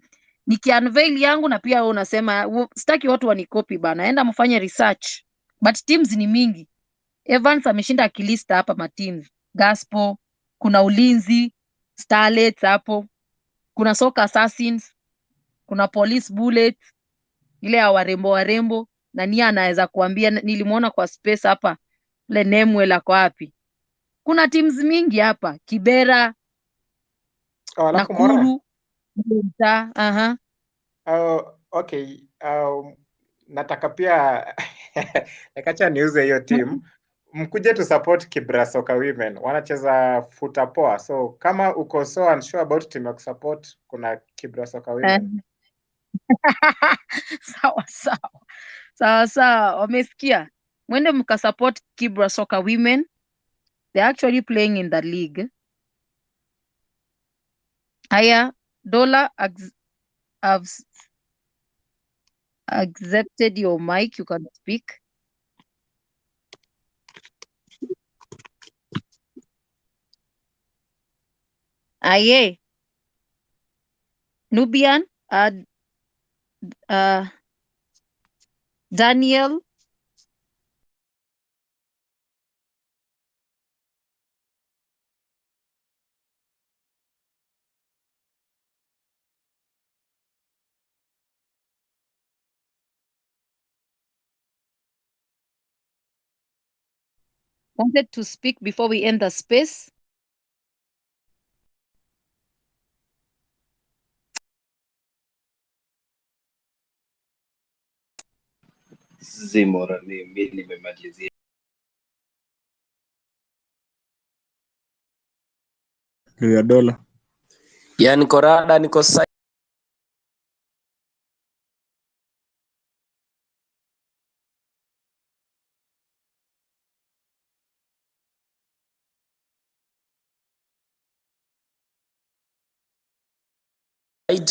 nikiunveil yangu, na pia wewe unasema sitaki watu wanikopi bana, enda mfanye research. But teams ni mingi. Evans ameshinda akilista hapa mateams. Gaspo, kuna Ulinzi, Starlets hapo, kuna Soka Assassins, kuna Police Bullets, ile ya warembo, na nia anaweza kuambia, nilimuona kwa space hapa, ile Nemwel ako wapi? Kuna teams mingi hapa, Kibera, Alafu Mora. Nakuru, aha. Okay. Nataka pia nikacha niuze hiyo team. Mkuje tu support Kibra Soka Women. Wanacheza futa poa. So kama uko so unsure about team ya kusupport, kuna Kibra Soka Women. Sawa, wamesikia. Mwende mkasupport Kibra Soka Women. They're actually playing in the league. Haya, Dola, I've accepted your mic. You can speak. Aye. Nubian, Daniel. Wanted to speak before we end the space. Zimora mimi nimemalizia. Ndio Dola. Ya niko rada, niko site.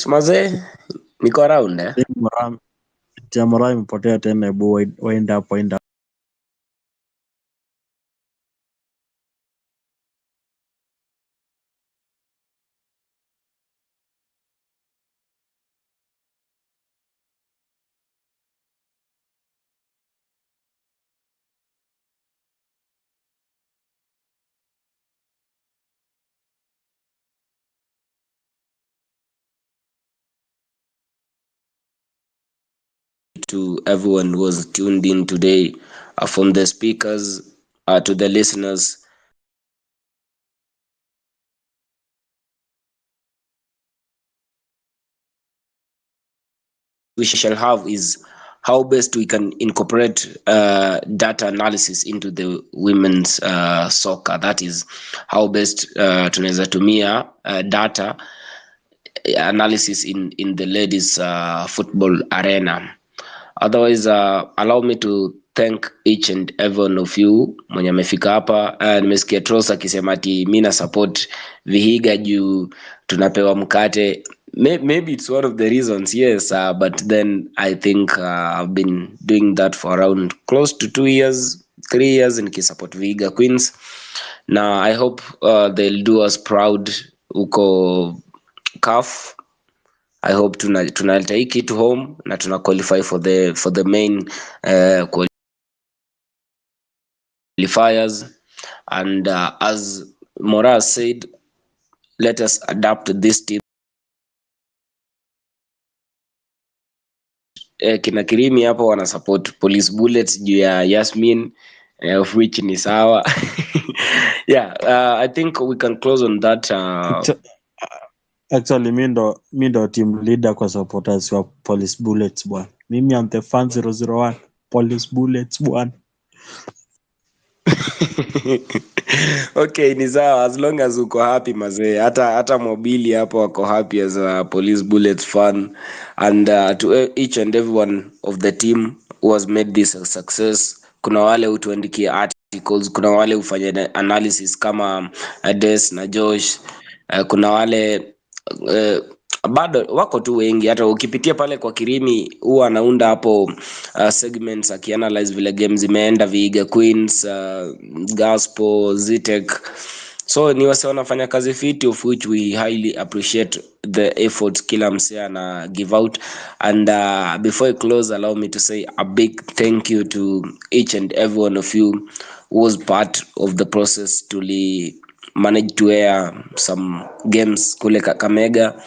Mazee, niko around eh? Mora imepotea tena, hebu wind up. To everyone who was tuned in today, from the speakers to the listeners. We shall have is how best we can incorporate data analysis into the women's soccer. That is how best tunaweza tumia data analysis in the ladies football arena. Otherwise, allow me to thank each and every one of you mwenye amefika hapa. Nimesikia Trosa akisema ati mimi na support Vihiga juu tunapewa mkate. Maybe it's one of the reasons, yes, but then I think I've been doing that for around close to 2 years, 3 years nikisupport Vihiga Queens. Now I hope they'll do us proud uko CAF. I hope tuna take it home na tuna qualify for the main qualifiers, and as Mora said, let us adapt this team. Kina Kirimi hapo wana support Police Bullets juu ya Yasmin, of which ni sawa. Yeah, I think we can close on that. Actually, mi ndo team leader kwa supporters wa Police Bullets bwana. Mimi am the fan 001 Police Bullets bwana. Okay, ni sawa, as long as uko happy mazee. Hata mobili hapo wako happy as a Police Bullets fan, and to each and every one of the team who has made this a success. Kuna wale utuandikia articles, kuna wale ufanya analysis kama Des na Josh, kuna wale bado wako tu wengi, hata ukipitia pale kwa Kirimi huwa anaunda hapo segments akianalyze vile games zimeenda, Vihiga Queens, Gaspo, Zitek. So ni wase wanafanya kazi fiti, of which we highly appreciate the efforts kila msee ana give out. And before I close, allow me to say a big thank you to each and every one of you who was part of the process to manage to air some games kule Kakamega.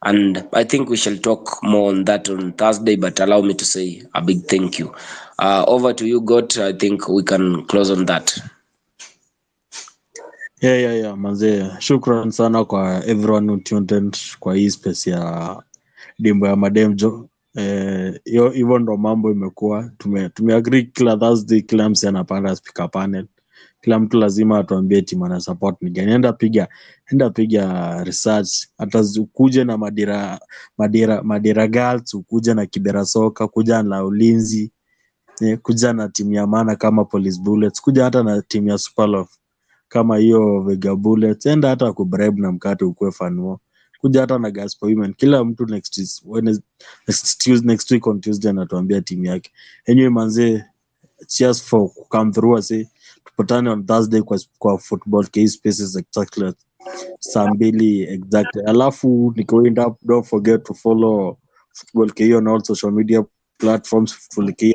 And I think we shall talk more on that on Thursday, but allow me to say a big thank you. Over to you, Got. I think we can close on that. Yeah, manze. Shukran sana kwa everyone who tuned in kwa hii space ya Dimbo ya Mademjo. Hivyo ndo mambo imekuwa. Tumeagree kila Thursday kila mse anapanda speaker panel. Kila mtu lazima atuambie timu ana support ni gani. Enda piga research, hata ukuje na Madira Girls, ukuje na Kibera Soka, kuja na Ulinzi, kuja na timu ya maana kama Police Bullets, kuja hata na timu ya Super Love kama hiyo Vega Bullets, enda hata kubribe na mkate ukue fanuo, kuja hata na Gaspo Women. Kila mtu next week on Tuesday anatuambia timu yake. Anyway manze, cheers for come through. Say tupatane on Thursday kwa Football K Spaces exactly saa 2 exactly. Alafu nikiwind up, don't forget to follow Football K on all social media platforms. Football K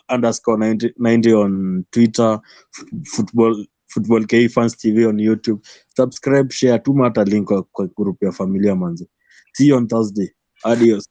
_90 on Twitter, Football K Fans TV on YouTube. Subscribe, share, tuma hata link kwa group ya familia manze. See you on Thursday. Adios.